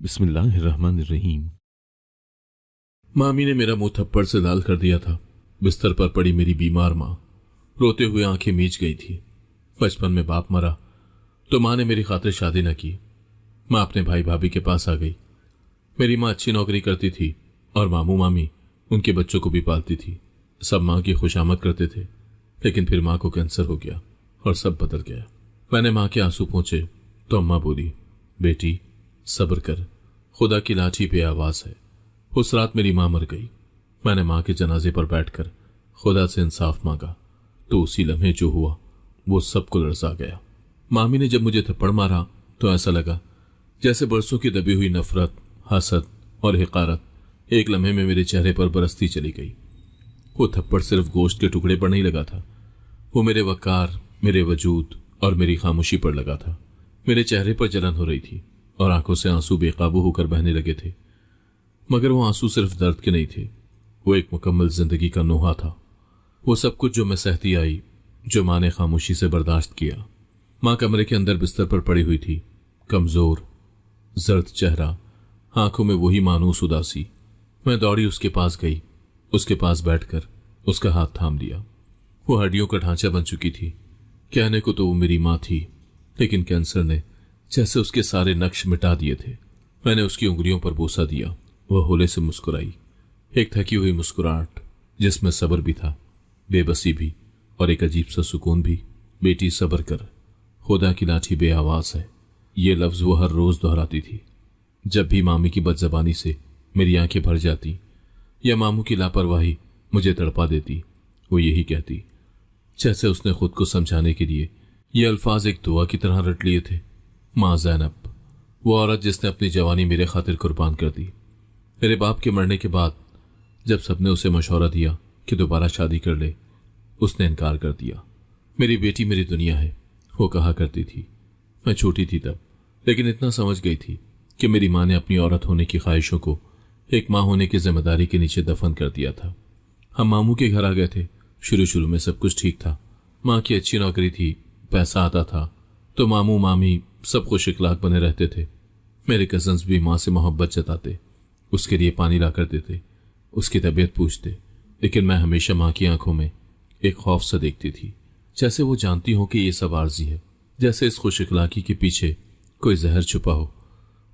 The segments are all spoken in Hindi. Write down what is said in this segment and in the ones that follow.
बिस्मिल्लाहिर्रहमानिर्रहीम। मामी ने मेरा मुंह थप्पड़ से लाल कर दिया था। बिस्तर पर पड़ी मेरी बीमार माँ रोते हुए आंखें मीच गई थी। बचपन में बाप मरा तो माँ ने मेरी खातिर शादी न की। माँ अपने भाई भाभी के पास आ गई। मेरी माँ अच्छी नौकरी करती थी और मामू मामी उनके बच्चों को भी पालती थी। सब माँ की खुशामद करते थे, लेकिन फिर माँ को कैंसर हो गया और सब बदल गया। मैंने माँ के आंसू पोंछे तो अम्मा बोली, बेटी सब्र कर, खुदा की लाठी पे आवाज है। उस रात मेरी माँ मर गई। मैंने माँ के जनाजे पर बैठकर खुदा से इंसाफ मांगा तो उसी लम्हे जो हुआ वो सबको लरसा गया। मामी ने जब मुझे थप्पड़ मारा तो ऐसा लगा जैसे बरसों की दबी हुई नफरत, हसद और हिकारत एक लम्हे में मेरे चेहरे पर बरसती चली गई। वो थप्पड़ सिर्फ गोश्त के टुकड़े पर नहीं लगा था, वो मेरे वकार, मेरे वजूद और मेरी खामोशी पर लगा था। मेरे चेहरे पर जलन हो रही थी और आंखों से आंसू बेकाबू होकर बहने लगे थे, मगर वो आंसू सिर्फ दर्द के नहीं थे, वो एक मुकम्मल जिंदगी का नोहा था। वो सब कुछ जो मैं सहती आई, जो माँ ने खामोशी से बर्दाश्त किया। माँ कमरे के अंदर बिस्तर पर पड़ी हुई थी, कमजोर, जर्द चेहरा, आंखों में वही मानूस उदासी। मैं दौड़ी उसके पास गई, उसके पास बैठकर उसका हाथ थाम लिया। वो हड्डियों का ढांचा बन चुकी थी। कहने को तो वो मेरी माँ थी, लेकिन कैंसर ने जैसे उसके सारे नक्श मिटा दिए थे। मैंने उसकी उंगलियों पर बोसा दिया। वह होले से मुस्कुराई, एक थकी हुई मुस्कुराहट जिसमें सब्र भी था, बेबसी भी और एक अजीब सा सुकून भी। बेटी सब्र कर, खुदा की लाठी बे आवाज है। ये लफ्ज वो हर रोज दोहराती थी। जब भी मामी की बदजबानी से मेरी आंखें भर जाती या मामू की लापरवाही मुझे तड़पा देती, वो यही कहती, जैसे उसने खुद को समझाने के लिए ये अल्फाज एक दुआ की तरह रट लिए थे। माँ ज़ैनब, वो औरत जिसने अपनी जवानी मेरे खातिर कुर्बान कर दी। मेरे बाप के मरने के बाद जब सबने उसे मशवरा दिया कि दोबारा शादी कर ले, उसने इनकार कर दिया। मेरी बेटी मेरी दुनिया है, वो कहा करती थी। मैं छोटी थी तब, लेकिन इतना समझ गई थी कि मेरी माँ ने अपनी औरत होने की ख्वाहिशों को एक माँ होने की जिम्मेदारी के नीचे दफन कर दिया था। हम मामू के घर आ गए थे। शुरू शुरू में सब कुछ ठीक था। माँ की अच्छी नौकरी थी, पैसा आता था, तो मामू मामी सब खुश इखलाक बने रहते थे। मेरे कजन्स भी माँ से मोहब्बत जताते, उसके लिए पानी ला कर देते, उसकी तबीयत पूछते, लेकिन मैं हमेशा माँ की आंखों में एक खौफ सा देखती थी, जैसे वो जानती हो कि ये सब आर्जी है, जैसे इस खुश इखलाकी के पीछे कोई जहर छुपा हो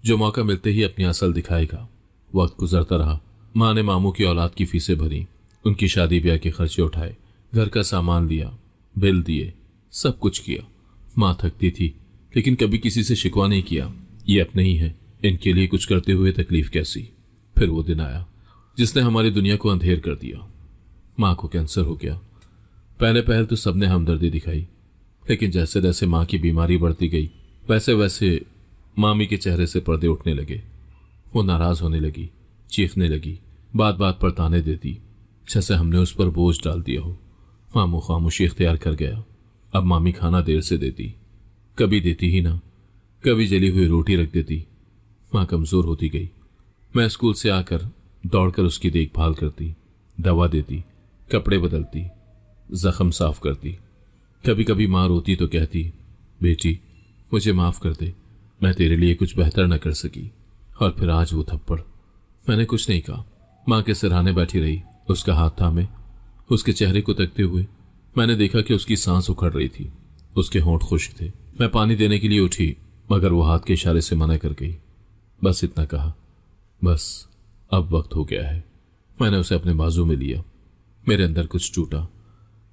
जो मौका मिलते ही अपनी असल दिखाएगा। वक्त गुजरता रहा। माँ ने मामू की औलाद की फीसें भरी, उनकी शादी ब्याह के खर्चे उठाए, घर का सामान लिया, बिल दिए, सब कुछ किया। माँ थकती थी, लेकिन कभी किसी से शिकवा नहीं किया। ये अपने ही है, इनके लिए कुछ करते हुए तकलीफ कैसी। फिर वो दिन आया जिसने हमारी दुनिया को अंधेर कर दिया। माँ को कैंसर हो गया। पहले पहल तो सबने हमदर्दी दिखाई, लेकिन जैसे जैसे माँ की बीमारी बढ़ती गई, वैसे वैसे मामी के चेहरे से पर्दे उठने लगे। वो नाराज होने लगी, चीखने लगी, बात बात पर ताने देती, जैसे हमने उस पर बोझ डाल दिया हो। मामू खामोशी इख्तियार कर गया। अब मामी खाना देर से देती, कभी देती ही ना, कभी जली हुई रोटी रख देती। माँ कमजोर होती गई। मैं स्कूल से आकर दौड़कर उसकी देखभाल करती, दवा देती, कपड़े बदलती, जख्म साफ करती। कभी कभी माँ रोती तो कहती, बेटी मुझे माफ कर दे, मैं तेरे लिए कुछ बेहतर न कर सकी। और फिर आज वो थप्पड़। मैंने कुछ नहीं कहा। माँ के सिरहाने बैठी रही, उसका हाथ थामे, उसके चेहरे को तकते हुए। मैंने देखा कि उसकी सांस उखड़ रही थी, उसके होंठ खुश्क थे। मैं पानी देने के लिए उठी, मगर वो हाथ के इशारे से मना कर गई। बस इतना कहा, बस अब वक्त हो गया है। मैंने उसे अपने बाजू में लिया। मेरे अंदर कुछ टूटा।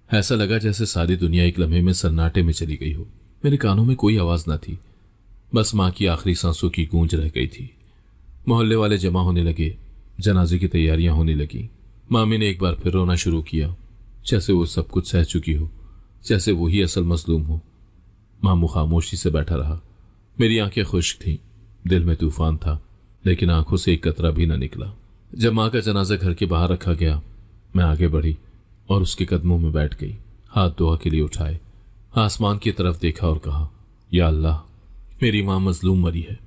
ऐसा लगा जैसे सारी दुनिया एक लम्हे में सन्नाटे में चली गई हो। मेरे कानों में कोई आवाज न थी, बस माँ की आखिरी सांसों की गूंज रह गई थी। मोहल्ले वाले जमा होने लगे, जनाजे की तैयारियां होने लगी। मामी ने एक बार फिर रोना शुरू किया, जैसे वो सब कुछ सह चुकी हो, जैसे वो ही असल मजलूम हो। मामू खामोशी से बैठा रहा। मेरी आंखें खुश्क थीं, दिल में तूफान था, लेकिन आंखों से एक कतरा भी न निकला। जब माँ का जनाजा घर के बाहर रखा गया, मैं आगे बढ़ी और उसके कदमों में बैठ गई। हाथ दुआ के लिए उठाए, आसमान की तरफ देखा और कहा, या अल्लाह, मेरी माँ मजलूम मरी है,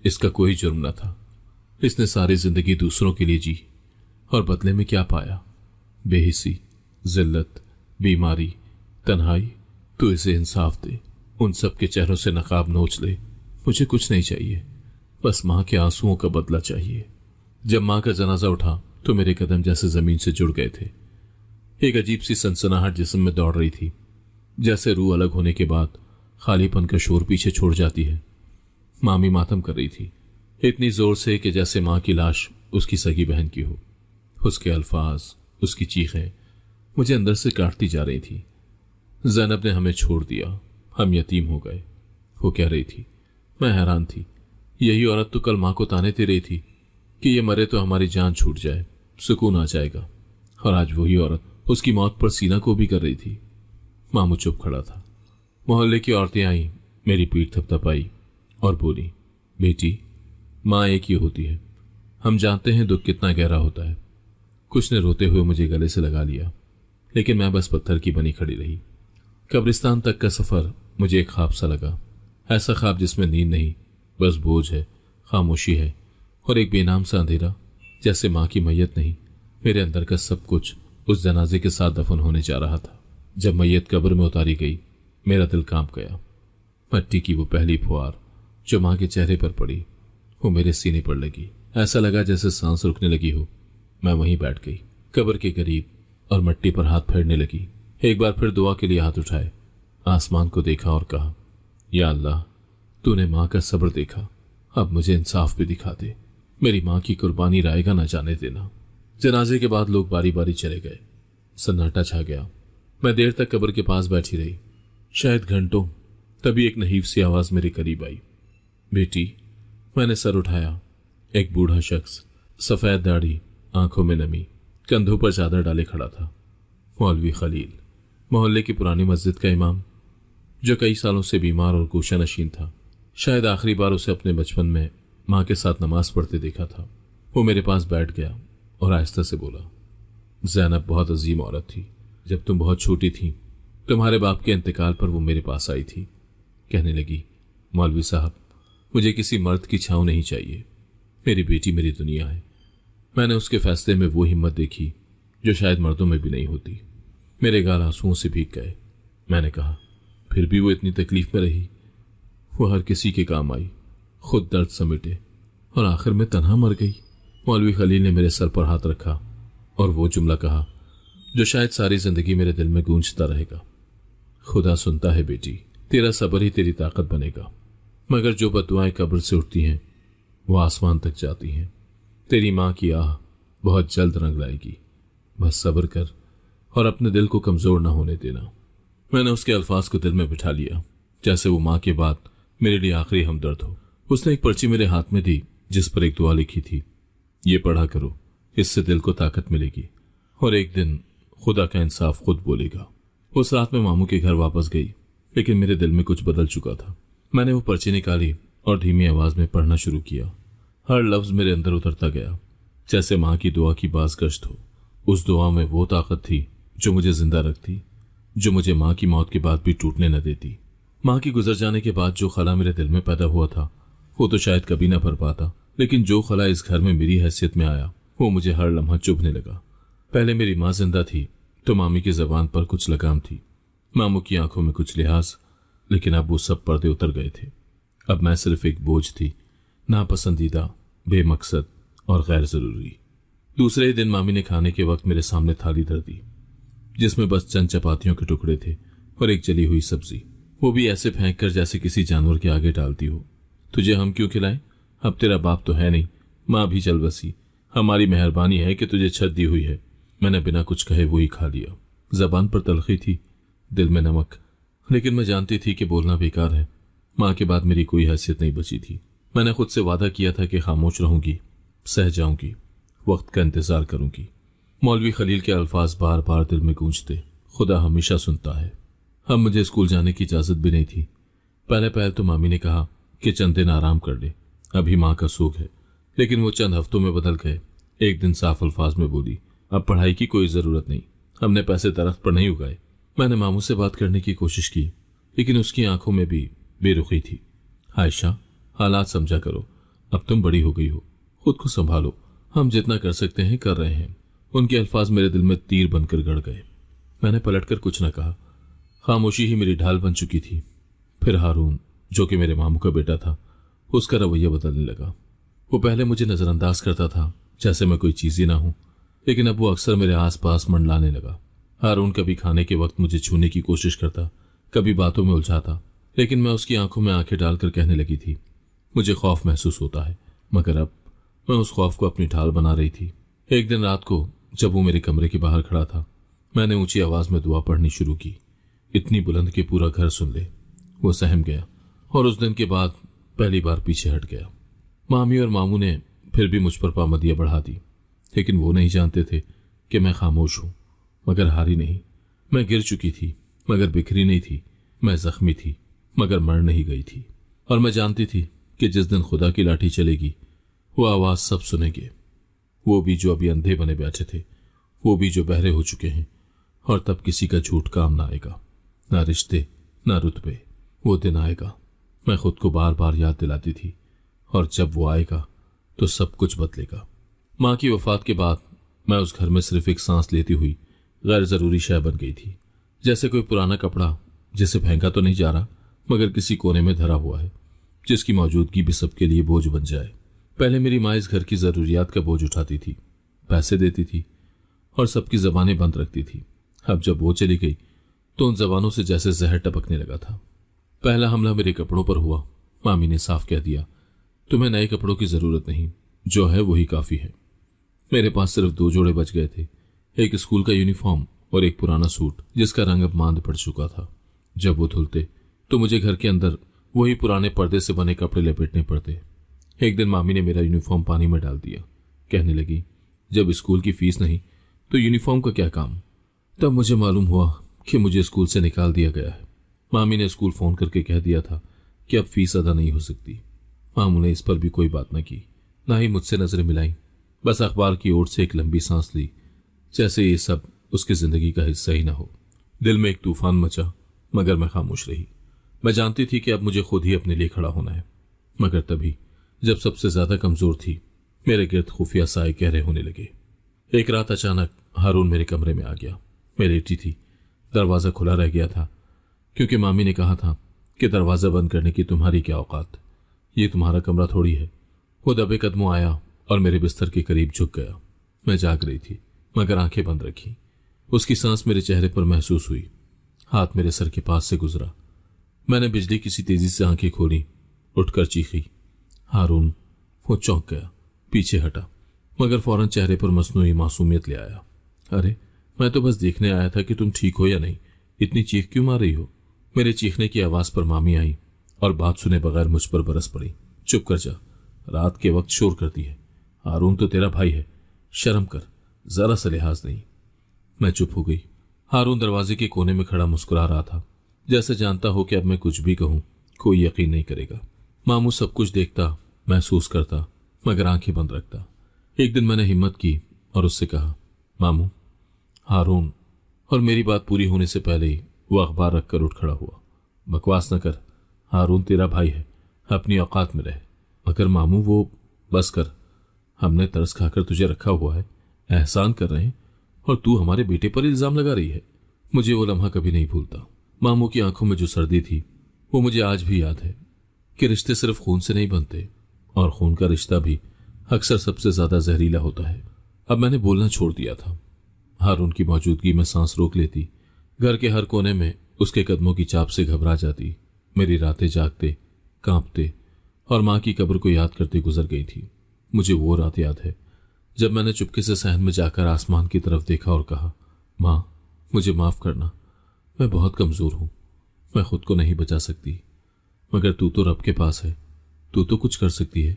इसका कोई जुर्म न था। इसने सारी जिंदगी दूसरों के लिए जी और बदले में क्या पाया? बेहिसी, जिल्लत, बीमारी, तन्हाई। तू इसे इंसाफ दे, उन सब के चेहरों से नकाब नोच ले। मुझे कुछ नहीं चाहिए, बस माँ के आंसुओं का बदला चाहिए। जब माँ का जनाजा उठा तो मेरे कदम जैसे जमीन से जुड़ गए थे। एक अजीब सी सनसनाहट जिस्म में दौड़ रही थी, जैसे रूह अलग होने के बाद खालीपन का शोर पीछे छोड़ जाती है। मामी मातम कर रही थी, इतनी जोर से कि जैसे माँ की लाश उसकी सगी बहन की हो। उसके अल्फाज, उसकी चीखें मुझे अंदर से काटती जा रही थी। ज़ैनब ने हमें छोड़ दिया, हम यतीम हो गए, वो कह रही थी। मैं हैरान थी, यही औरत तो कल माँ को ताने दे रही थी कि ये मरे तो हमारी जान छूट जाए, सुकून आ जाएगा, और आज वही औरत उसकी मौत पर सीना को भी कर रही थी। मामू चुप खड़ा था। मोहल्ले की औरतें आईं, मेरी पीठ थपथपाई और बोली, बेटी, माँ एक ही होती है, हम जानते हैं दुख कितना गहरा होता है। कुछ ने रोते हुए मुझे गले से लगा लिया, लेकिन मैं बस पत्थर की बनी खड़ी रही। कब्रिस्तान तक का सफर मुझे एक ख्वाब सा लगा, ऐसा ख्वाब जिसमें नींद नहीं, बस बोझ है, खामोशी है और एक बेनाम सा अंधेरा। जैसे माँ की मैयत नहीं, मेरे अंदर का सब कुछ उस जनाजे के साथ दफन होने जा रहा था। जब मैयत कब्र में उतारी गई, मेरा दिल कांप गया। मट्टी की वो पहली फुहार जो माँ के चेहरे पर पड़ी, वो मेरे सीने पर लगी। ऐसा लगा जैसे सांस रुकने लगी हो। मैं वहीं बैठ गई, कब्र के करीब, और मट्टी पर हाथ फेरने लगी। एक बार फिर दुआ के लिए हाथ उठाए, आसमान को देखा और कहा, या अल्लाह, तूने माँ का सब्र देखा, अब मुझे इंसाफ भी दिखा दे। मेरी माँ की कुर्बानी रायगा न जाने देना। जनाजे के बाद लोग बारी बारी चले गए, सन्नाटा छा गया। मैं देर तक कब्र के पास बैठी रही, शायद घंटों। तभी एक नहीफ सी आवाज मेरे करीब आई, बेटी। मैंने सर उठाया। एक बूढ़ा शख्स, सफेद दाढ़ी, आंखों में नमी, कंधों पर चादर डाले खड़ा था। मौलवी खलील, मोहल्ले की पुरानी मस्जिद का इमाम, जो कई सालों से बीमार और गोशा नशीन था। शायद आखिरी बार उसे अपने बचपन में माँ के साथ नमाज पढ़ते देखा था। वो मेरे पास बैठ गया और आहिस्ता से बोला, ज़ैनब बहुत अजीम औरत थी। जब तुम बहुत छोटी थी, तुम्हारे बाप के इंतकाल पर वो मेरे पास आई थी। कहने लगी, मौलवी साहब, मुझे किसी मर्द की छाँव नहीं चाहिए, मेरी बेटी मेरी दुनिया है। मैंने उसके फैसले में वो हिम्मत देखी जो शायद मर्दों में भी नहीं होती। मेरे गाल आंसुओं से भीग गए। मैंने कहा, फिर भी वो इतनी तकलीफ में रही। वो हर किसी के काम आई, खुद दर्द समेटे, और आखिर में तन्हा मर गई। मौलवी खलील ने मेरे सर पर हाथ रखा और वो जुमला कहा जो शायद सारी जिंदगी मेरे दिल में गूंजता रहेगा, खुदा सुनता है बेटी, तेरा सब्र ही तेरी ताकत बनेगा। मगर जो बदुआएं कब्र से उठती हैं वो आसमान तक जाती हैं। तेरी माँ की आह बहुत जल्द रंग लाएगी, बस सब्र कर और अपने दिल को कमजोर ना होने देना। मैंने उसके अल्फाज को दिल में बिठा लिया, जैसे वो माँ के बाद मेरे लिए आखिरी हमदर्द हो। उसने एक पर्ची मेरे हाथ में दी जिस पर एक दुआ लिखी थी, ये पढ़ा करो, इससे दिल को ताकत मिलेगी और एक दिन खुदा का इंसाफ खुद बोलेगा। उस रात में मामू के घर वापस गई, लेकिन मेरे दिल में कुछ बदल चुका था। मैंने वो पर्ची निकाली और धीमी आवाज में पढ़ना शुरू किया। हर लफ्ज मेरे अंदर उतरता गया, जैसे माँ की दुआ की बाज़गश्त हो। उस दुआ में वो ताकत थी जो मुझे जिंदा रखती, जो मुझे माँ की मौत के बाद भी टूटने न देती। माँ की गुजर जाने के बाद जो खला मेरे दिल में पैदा हुआ था वो तो शायद कभी ना भर पाता, लेकिन जो खला इस घर में मेरी हैसियत में आया वो मुझे हर लम्हा चुभने लगा। पहले मेरी माँ जिंदा थी तो मामी की जबान पर कुछ लगाम थी, मामू की आंखों में कुछ लिहाज, लेकिन अब वो सब पर्दे उतर गए थे। अब मैं सिर्फ एक बोझ थी, नापसंदीदा, बेमकसद और गैर जरूरी। दूसरे ही दिन मामी ने खाने के वक्त मेरे सामने थाली धर दी, जिसमें बस चंद चपातियों के टुकड़े थे और एक जली हुई सब्जी, वो भी ऐसे फेंक कर जैसे किसी जानवर के आगे डालती हो। तुझे हम क्यों खिलाएं? अब तेरा बाप तो है नहीं, माँ भी चल बसी, हमारी मेहरबानी है कि तुझे छत दी हुई है। मैंने बिना कुछ कहे वो ही खा लिया। जबान पर तलखी थी, दिल में नमक, लेकिन मैं जानती थी कि बोलना बेकार है। माँ के बाद मेरी कोई हैसियत नहीं बची थी। मैंने खुद से वादा किया था कि खामोश रहूंगी, सह जाऊंगी, वक्त का इंतजार करूंगी। मौलवी खलील के अल्फाज बार बार दिल में गूंजते, खुदा हमेशा सुनता है। अब मुझे स्कूल जाने की इजाजत भी नहीं थी। पहले तो मामी ने कहा कि चंद दिन आराम कर ले, अभी माँ का सूख है, लेकिन वो चंद हफ्तों में बदल गए। एक दिन साफ अल्फाज में बोली, अब पढ़ाई की कोई जरूरत नहीं, हमने पैसे दरख्त पर नहीं उगाए। मैंने मामू से बात करने की कोशिश की, लेकिन उसकी आंखों में भी बेरुखी थी। आयशा, हालात समझा करो, अब तुम बड़ी हो गई हो, खुद को संभालो, हम जितना कर सकते हैं कर रहे हैं। उनके अल्फाज मेरे दिल में तीर बनकर गड़ गए। मैंने पलटकर कुछ न कहा, खामोशी ही मेरी ढाल बन चुकी थी। फिर हारून, जो कि मेरे मामू का बेटा था, उसका रवैया बदलने लगा। वो पहले मुझे नजरअंदाज करता था जैसे मैं कोई चीज ही ना हूं, लेकिन अब वो अक्सर मेरे आसपास मंडलाने लगा। हारून कभी खाने के वक्त मुझे छूने की कोशिश करता, कभी बातों में उलझाता, लेकिन मैं उसकी आंखों में आंखें डालकर कहने लगी थी, मुझे खौफ महसूस होता है। मगर अब मैं उस खौफ को अपनी ढाल बना रही थी। एक दिन रात को जब वो मेरे कमरे के बाहर खड़ा था, मैंने ऊंची आवाज में दुआ पढ़नी शुरू की, इतनी बुलंद कि पूरा घर सुन ले। वो सहम गया और उस दिन के बाद पहली बार पीछे हट गया। मामी और मामू ने फिर भी मुझ पर पाबंदियां बढ़ा दी, लेकिन वो नहीं जानते थे कि मैं खामोश हूं। मगर हारी नहीं। मैं गिर चुकी थी मगर बिखरी नहीं थी। मैं जख्मी थी मगर मर नहीं गई थी। और मैं जानती थी कि जिस दिन खुदा की लाठी चलेगी वो आवाज सब सुनेंगे, वो भी जो अभी अंधे बने बैठे थे, वो भी जो बहरे हो चुके हैं। और तब किसी का झूठ काम ना आएगा, ना रिश्ते ना रुतबे। वो दिन आएगा, मैं खुद को बार बार याद दिलाती थी, और जब वो आएगा तो सब कुछ बदलेगा। माँ की वफात के बाद मैं उस घर में सिर्फ एक सांस लेती हुई गैर जरूरी शय बन गई थी, जैसे कोई पुराना कपड़ा जिसे फेंका तो नहीं जा रहा मगर किसी कोने में धरा हुआ है, जिसकी मौजूदगी भी सबके लिए बोझ बन जाए। पहले मेरी माँ इस घर की जरूरियात का बोझ उठाती थी, पैसे देती थी और सबकी जबानें बंद रखती थी। अब जब वो चली गई तो उन जबानों से जैसे जहर टपकने लगा था। पहला हमला मेरे कपड़ों पर हुआ। मामी ने साफ कह दिया, तुम्हें नए कपड़ों की जरूरत नहीं, जो है वही काफी है। मेरे पास सिर्फ 2 जोड़े बच गए थे, एक स्कूल का यूनिफॉर्म और एक पुराना सूट जिसका रंग अब मांद पड़ चुका था। जब वो धुलते तो मुझे घर के अंदर वही पुराने पर्दे से बने कपड़े लपेटने पड़ते। एक दिन मामी ने मेरा यूनिफॉर्म पानी में डाल दिया। कहने लगी, जब स्कूल की फीस नहीं तो यूनिफॉर्म का क्या काम। तब मुझे मालूम हुआ कि मुझे स्कूल से निकाल दिया गया है। मामी ने स्कूल फोन करके कह दिया था कि अब फीस अदा नहीं हो सकती। मामू ने इस पर भी कोई बात न की, ना ही मुझसे नजरें मिलाई। बस अखबार की ओर से एक लंबी सांस ली, जैसे ये सब उसकी जिंदगी का हिस्सा ही ना हो। दिल में एक तूफान मचा, मगर मैं खामोश रही। मैं जानती थी कि अब मुझे खुद ही अपने लिए खड़ा होना है। मगर तभी जब सबसे ज्यादा कमजोर थी, मेरे गिर्द खुफिया साए गहरे होने लगे। एक रात अचानक हारून मेरे कमरे में आ गया। मैं लेटी थी, दरवाजा खुला रह गया था, क्योंकि मामी ने कहा था कि दरवाजा बंद करने की तुम्हारी क्या औकात, ये तुम्हारा कमरा थोड़ी है। वो दबे कदमों आया और मेरे बिस्तर के करीब झुक गया। मैं जाग रही थी मगर आंखें बंद रखी। उसकी सांस मेरे चेहरे पर महसूस हुई। हाथ मेरे सर के पास से गुजरा। मैंने बिजली की सी तेजी से आंखें खोली, उठकर चीखी, हारून। वो चौंक गया, पीछे हटा, मगर फौरन चेहरे पर मसनूई मासूमियत ले आया। अरे, मैं तो बस देखने आया था कि तुम ठीक हो या नहीं, इतनी चीख क्यों मार रही हो। मेरे चीखने की आवाज पर मामी आई और बात सुने बगैर मुझ पर बरस पड़ी। चुप कर जा, रात के वक्त शोर करती है। हारून तो तेरा भाई है, शर्म कर, जरा सा लिहाज नहीं। मैं चुप हो गई। हारून दरवाजे के कोने में खड़ा मुस्कुरा रहा था, जैसे जानता हो कि अब मैं कुछ भी कहूं कोई यकीन नहीं करेगा। मामू सब कुछ देखता, महसूस करता, मगर आंखें बंद रखता। एक दिन मैंने हिम्मत की और उससे कहा, मामू। हारून, और मेरी बात पूरी होने से पहले ही वो अखबार रखकर उठ खड़ा हुआ। बकवास न कर, हारून तेरा भाई है, अपनी औकात में रहे। मगर मामू, वो बस कर, हमने तरस खाकर तुझे रखा हुआ है, एहसान कर रहे हैं, और तू हमारे बेटे पर इल्जाम लगा रही है। मुझे वो लम्हा कभी नहीं भूलता। मामू की आंखों में जो सर्दी थी वो मुझे आज भी याद है कि रिश्ते सिर्फ खून से नहीं बनते, और खून का रिश्ता भी अक्सर सबसे ज्यादा जहरीला होता है। अब मैंने बोलना छोड़ दिया था। हारून की मौजूदगी में सांस रोक लेती। घर के हर कोने में उसके कदमों की चाप से घबरा जाती। मेरी रातें जागते, कांपते और माँ की कब्र को याद करते गुजर गई थी। मुझे वो रात याद है जब मैंने चुपके से सहन में जाकर आसमान की तरफ देखा और कहा, माँ, मुझे माफ करना, मैं बहुत कमजोर हूं, मैं खुद को नहीं बचा सकती, मगर तू तो रब के पास है, तू तो कुछ कर सकती है,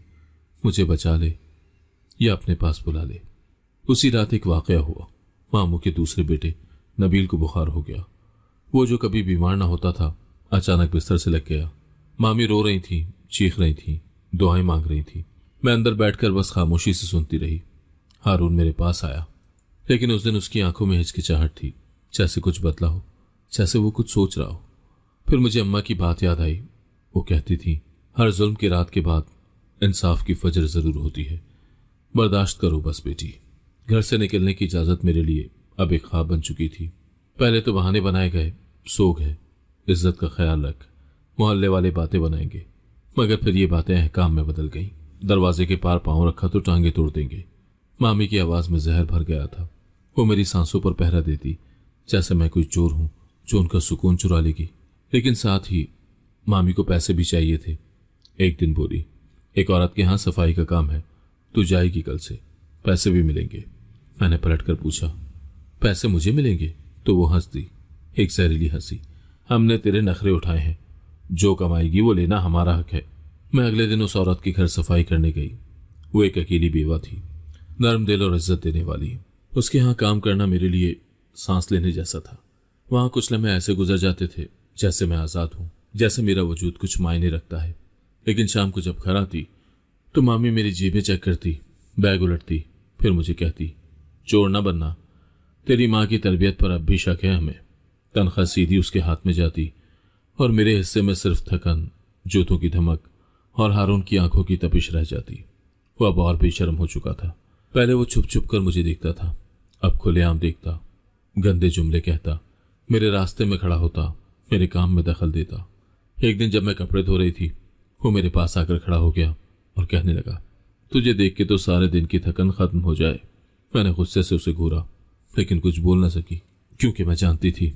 मुझे बचा ले या अपने पास बुला ले। उसी रात एक वाकया हुआ। मामू के दूसरे बेटे नबील को बुखार हो गया। वो जो कभी बीमार ना होता था, अचानक बिस्तर से लग गया। मामी रो रही थी, चीख रही थी, दुआएं मांग रही थी। मैं अंदर बैठकर बस खामोशी से सुनती रही। हारून मेरे पास आया, लेकिन उस दिन उसकी आंखों में हिचकिचाहट थी, जैसे कुछ बदला हो, जैसे वो कुछ सोच रहा हो। फिर मुझे अम्मा की बात याद आई। वो कहती थी, हर जुल्म की रात के बाद इंसाफ की फजर जरूर होती है। बर्दाश्त करो बस बेटी। घर से निकलने की इजाजत मेरे लिए अब एक ख्वाब बन चुकी थी। पहले तो बहाने बनाए गए, सो गए, इज्जत का ख्याल रख, मोहल्ले वाले बातें बनाएंगे, मगर फिर ये बातें अहकाम में बदल गईं। दरवाजे के पार पांव रखा तो टांगे तोड़ देंगे। मामी की आवाज में जहर भर गया था। वो मेरी सांसों पर पहरा देती, जैसे मैं कोई चोर हूं जो उनका सुकून चुरा लेगी। लेकिन साथ ही मामी को पैसे भी चाहिए थे। एक दिन बोली, एक औरत के यहाँ सफाई का काम है, तू जाएगी कल से, पैसे भी मिलेंगे। मैंने पलट कर पूछा, पैसे मुझे मिलेंगे? तो वो हंस दी, एक जहरीली हंसी। हमने तेरे नखरे उठाए हैं, जो कमाएगी वो लेना हमारा हक है। मैं अगले दिन उस औरत के घर सफाई करने गई। वो एक अकेली बेवा थी, नरम दिल और इज्जत देने वाली। उसके यहाँ काम करना मेरे लिए सांस लेने जैसा था। वहां कुछ लम्हे ऐसे गुजर जाते थे जैसे मैं आजाद हूं, जैसे मेरा वजूद कुछ मायने रखता है। लेकिन शाम को जब घर आती तो मामी मेरी जेबें चेक करती, बैग उलटती, फिर मुझे कहती, चोर ना बनना, तेरी माँ की तरबियत पर अब भी शक है हमें। तनख्वाह सीधी उसके हाथ में जाती और मेरे हिस्से में सिर्फ थकन, जूतों की धमक और हारून की आंखों की तपिश रह जाती। वो अब और बेशर्म हो चुका था। पहले वो छुप छुप कर मुझे देखता था, अब खुलेआम देखता, गंदे जुमले कहता, मेरे रास्ते में खड़ा होता, मेरे काम में दखल देता। एक दिन जब मैं कपड़े धो रही थी, वो मेरे पास आकर खड़ा हो गया और कहने लगा, तुझे देख के तो सारे दिन की थकन खत्म हो जाए। मैंने गुस्से से उसे घूरा, लेकिन कुछ बोल न सकी, क्योंकि मैं जानती थी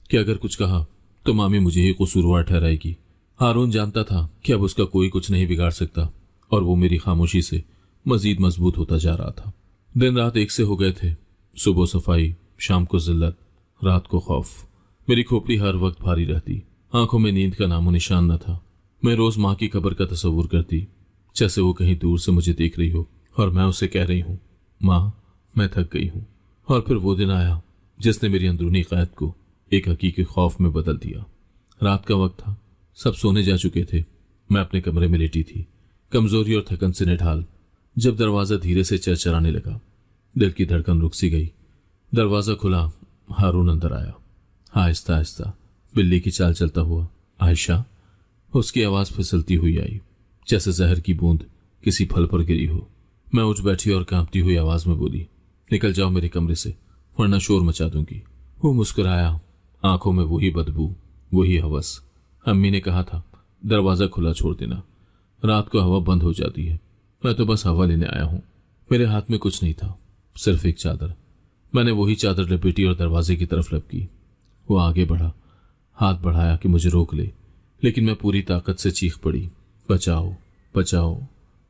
कि अगर कुछ कहा तो मामी मुझे ही कसूरवार ठहराएगी। हारून जानता था कि अब उसका कोई कुछ नहीं बिगाड़ सकता, और वो मेरी खामोशी से मजीद मजबूत होता जा रहा था। दिन रात एक से हो गए थे। सुबह सफाई, शाम को जिल्लत, रात को खौफ। मेरी खोपड़ी हर वक्त भारी रहती, आंखों में नींद का नामो निशान न था। मैं रोज माँ की कब्र का तस्वुर करती, जैसे वो कहीं दूर से मुझे देख रही हो और मैं उसे कह रही हूँ, माँ मैं थक गई हूँ। और फिर वो दिन आया जिसने मेरी अंदरूनी कैद को एक हकीकी खौफ में बदल दिया। रात का वक्त था, सब सोने जा चुके थे। मैं अपने कमरे में लेटी थी, कमजोरी और थकन से निढाल। जब दरवाजा धीरे से चरचराने लगा, दिल की धड़कन रुक सी गई। दरवाजा खुला, हारून अंदर आया, आहिस्ता आहिस्ता बिल्ली की चाल चलता हुआ। आयशा, उसकी आवाज फिसलती हुई आई, जैसे जहर की बूंद किसी फल पर गिरी हो। मैं उठ बैठी और कांपती हुई आवाज में बोली, निकल जाओ मेरे कमरे से, वरना शोर मचा दूंगी। वो मुस्कुराया, आंखों में वही बदबू, वही हवस। अम्मी ने कहा था दरवाजा खुला छोड़ देना, रात को हवा बंद हो जाती है। मैं तो बस हवा लेने आया हूं। मेरे हाथ में कुछ नहीं था, सिर्फ एक चादर। मैंने वही चादर लपेटी और दरवाजे की तरफ लपकी। वो आगे बढ़ा, हाथ बढ़ाया कि मुझे रोक ले, लेकिन मैं पूरी ताकत से चीख पड़ी, बचाओ बचाओ।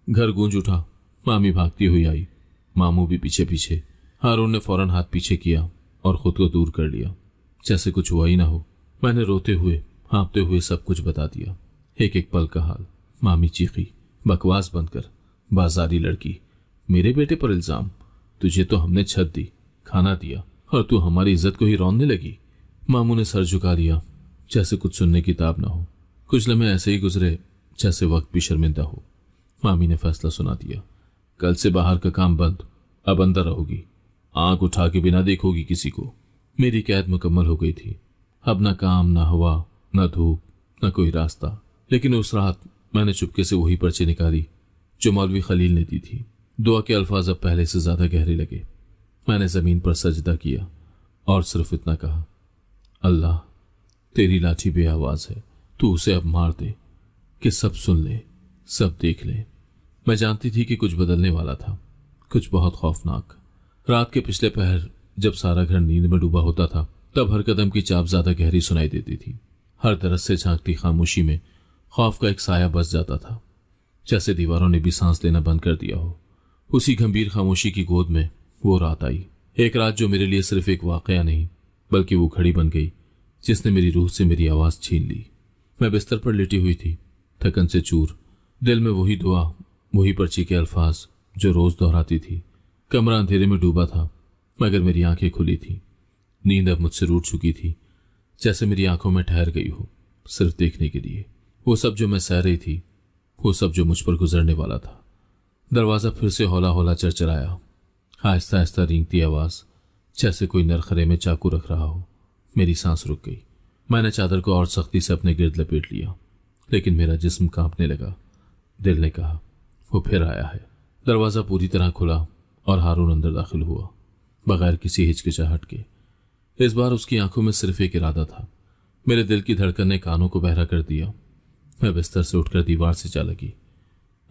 घर गूंज उठा। मामी भागती हुई आई, मामू भी पीछे पीछे। हारून ने फौरन हाथ पीछे किया और खुद को दूर कर लिया, जैसे कुछ हुआ ही ना हो। मैंने रोते हुए हाँपते हुए सब कुछ बता दिया, एक एक पल का हाल। मामी चीखी, बकवास बंद कर, बाजारी लड़की, मेरे बेटे पर इल्जाम। तुझे तो हमने छत दी, खाना दिया, और तू हमारी इज्जत को ही रौंदने लगी। मामू ने सर झुका लिया, जैसे कुछ सुनने की ताब ना हो। कुछ लम्हे ऐसे ही गुजरे जैसे वक्त भी शर्मिंदा हो। मामी ने फैसला सुना दिया, कल से बाहर का काम बंद, अब अंदर रहोगी, आंख उठा के बिना देखोगी किसी को। मेरी कैद मुकम्मल हो गई थी। अब न काम, न हवा, न धूप, न कोई रास्ता। लेकिन उस रात मैंने चुपके से वही पर्ची निकाली जो मौलवी खलील ने दी थी। दुआ के अल्फाज अब पहले से ज्यादा गहरे लगे। मैंने जमीन पर सजदा किया और सिर्फ इतना कहा, अल्लाह तेरी लाठी बेआवाज है, तू उसे अब मार दे कि सब सुन ले, सब देख ले। मैं जानती थी कि कुछ बदलने वाला था, कुछ बहुत खौफनाक। रात के पिछले पहर जब सारा घर नींद में डूबा होता था, तब हर कदम की चाप ज्यादा गहरी सुनाई देती थी। हर तरफ से झांकती खामोशी में खौफ का एक साया बस जाता था, जैसे दीवारों ने भी सांस लेना बंद कर दिया हो। उसी गंभीर खामोशी की गोद में वो रात आई, एक रात जो मेरे लिए सिर्फ एक वाकया नहीं, बल्कि वो घड़ी बन गई जिसने मेरी रूह से मेरी आवाज छीन ली। मैं बिस्तर पर लेटी हुई थी, थकन से चूर, दिल में वही दुआ, वही पर्ची के अल्फाज जो रोज दोहराती थी। कमरा अंधेरे में डूबा था, मगर मेरी आंखें खुली थी। नींद अब मुझसे रूठ चुकी थी, जैसे मेरी आंखों में ठहर गई हो, सिर्फ देखने के लिए। वो सब जो मैं सह रही थी, वो सब जो मुझ पर गुजरने वाला था। दरवाजा फिर से हौला हौला चरचराया, आहिस्ता आहिस्ता रेंगती आवाज, जैसे कोई नरखरे में चाकू रख रहा हो। मेरी सांस रुक गई। मैंने चादर को और सख्ती से अपने गिर्द लपेट लिया, लेकिन मेरा जिस्म कांपने लगा। दिल ने कहा, वो फिर आया है। दरवाजा पूरी तरह खुला और हारून अंदर दाखिल हुआ, बगैर किसी हिचकिचाहट के। इस बार उसकी आंखों में सिर्फ एक इरादा था। मेरे दिल की धड़कन ने कानों को बहरा कर दिया। मैं बिस्तर से उठकर दीवार से जा लगी।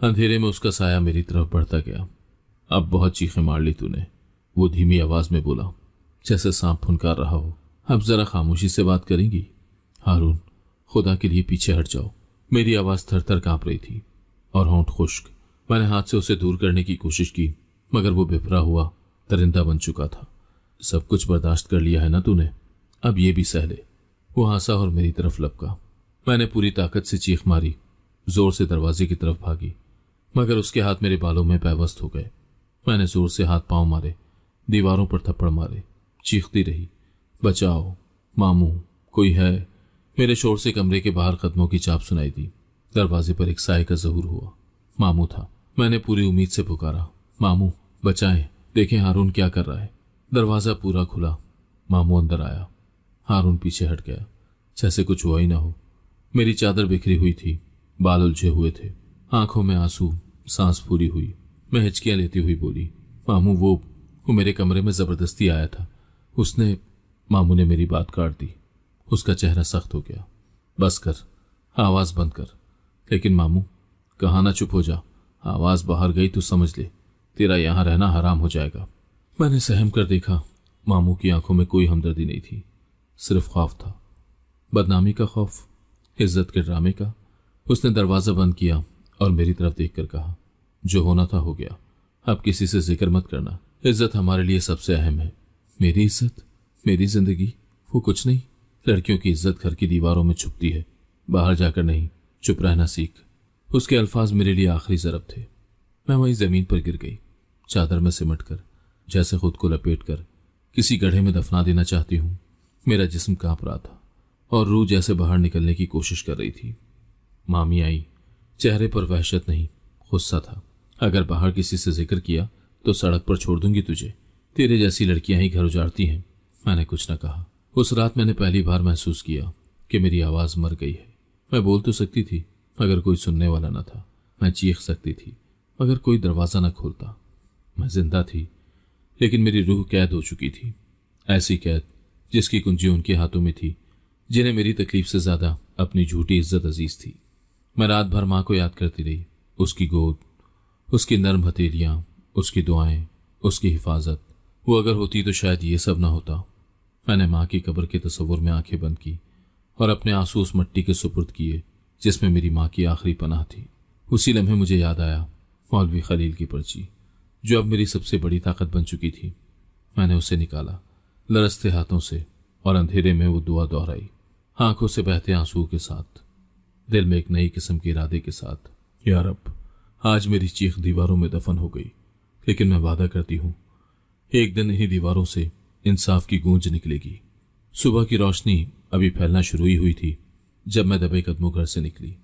अंधेरे में उसका साया मेरी तरफ बढ़ता गया। अब बहुत चीखें मार ली तूने, वो धीमी आवाज में बोला, जैसे सांप फुनकार रहा हो। अब जरा खामोशी से बात करेंगी? हारून, खुदा के लिए पीछे हट जाओ। मेरी आवाज थर थर कांप रही थी और होंठ खुश्क। मैंने हाथ से उसे दूर करने की कोशिश की, मगर वो बिफरा हुआ दरिंदा बन चुका था। सब कुछ बर्दाश्त कर लिया है ना तूने, अब ये भी सह ले। वो हंसा और मेरी तरफ लपका। मैंने पूरी ताकत से चीख मारी, जोर से दरवाजे की तरफ भागी, मगर उसके हाथ मेरे बालों में पैवस्त हो गए। मैंने जोर से हाथ पांव मारे, दीवारों पर थप्पड़ मारे, चीखती रही, बचाओ मामू, कोई है। मेरे शोर से कमरे के बाहर कदमों की चाप सुनाई दी। दरवाजे पर एक साए का ज़हूर हुआ। मामू था। मैंने पूरी उम्मीद से पुकारा, मामू बचाएं, देखें हारून क्या कर रहा है। दरवाजा पूरा खुला। मामू अंदर आया। हारून पीछे हट गया, जैसे कुछ हुआ ही ना हो। मेरी चादर बिखरी हुई थी, बाल उलझे हुए थे, आंखों में आंसू, सांस पूरी हुई। मैं हिचकियां लेती हुई बोली, मामू वो मेरे कमरे में जबरदस्ती आया था, उसने। मामू ने मेरी बात काट दी। उसका चेहरा सख्त हो गया। बस कर, आवाज बंद कर। लेकिन मामू, कहाँ ना चुप हो जा, आवाज बाहर गई तो समझ ले तेरा यहां रहना हराम हो जाएगा। मैंने सहम कर देखा। मामू की आंखों में कोई हमदर्दी नहीं थी, सिर्फ खौफ था। बदनामी का खौफ, इज्जत के ड्रामे का। उसने दरवाजा बंद किया और मेरी तरफ देखकर कहा, जो होना था हो गया, अब किसी से जिक्र मत करना। इज्जत हमारे लिए सबसे अहम है। मेरी इज्जत, मेरी जिंदगी, वो कुछ नहीं। लड़कियों की इज्जत घर की दीवारों में छुपती है, बाहर जाकर नहीं। चुप रहना सीख। उसके अल्फाज मेरे लिए आखिरी ज़रब थे। मैं वहीं जमीन पर गिर गई, चादर में सिमट कर, जैसे खुद को लपेट कर किसी गड्ढे में दफना देना चाहती हूँ। मेरा जिस्म कांप रहा था और रूह जैसे बाहर निकलने की कोशिश कर रही थी। मामी आई। चेहरे पर वहशत नहीं, गुस्सा था। अगर बाहर किसी से जिक्र किया तो सड़क पर छोड़ दूंगी तुझे। तेरे जैसी लड़कियां ही घर उजाड़ती हैं। मैंने कुछ न कहा। उस रात मैंने पहली बार महसूस किया कि मेरी आवाज मर गई है। मैं बोल तो सकती थी, अगर कोई सुनने वाला न था। मैं चीख सकती थी, मगर कोई दरवाजा न खोलता। मैं जिंदा थी, लेकिन मेरी रूह कैद हो चुकी थी। ऐसी कैद जिसकी कुंजी उनके हाथों में थी, जिन्हें मेरी तकलीफ से ज्यादा अपनी झूठी इज्जत अजीज थी। मैं रात भर माँ को याद करती रही। उसकी गोद, उसकी नर्म हथेलियां, उसकी दुआएं, उसकी हिफाजत। वो अगर होती तो शायद ये सब ना होता। मैंने माँ की कब्र के तस्वुर में आंखें बंद की और अपने आंसू उस मिट्टी के सुपुर्द किए जिसमें मेरी माँ की आखिरी पनाह थी। उसी लम्हे मुझे याद आया मौलवी खलील की पर्ची, जो अब मेरी सबसे बड़ी ताकत बन चुकी थी। मैंने उसे निकाला लरसते हाथों से और अंधेरे में वो दुआ दोहराई, आंखों से बहते आंसू के साथ, दिल में एक नई किस्म के इरादे के साथ। या रब, आज मेरी चीख दीवारों में दफन हो गई, लेकिन मैं वादा करती हूँ एक दिन इन्हीं दीवारों से इंसाफ की गूंज निकलेगी। सुबह की रोशनी अभी फैलना शुरू ही हुई थी जब मैं दबे कदमों घर से निकली।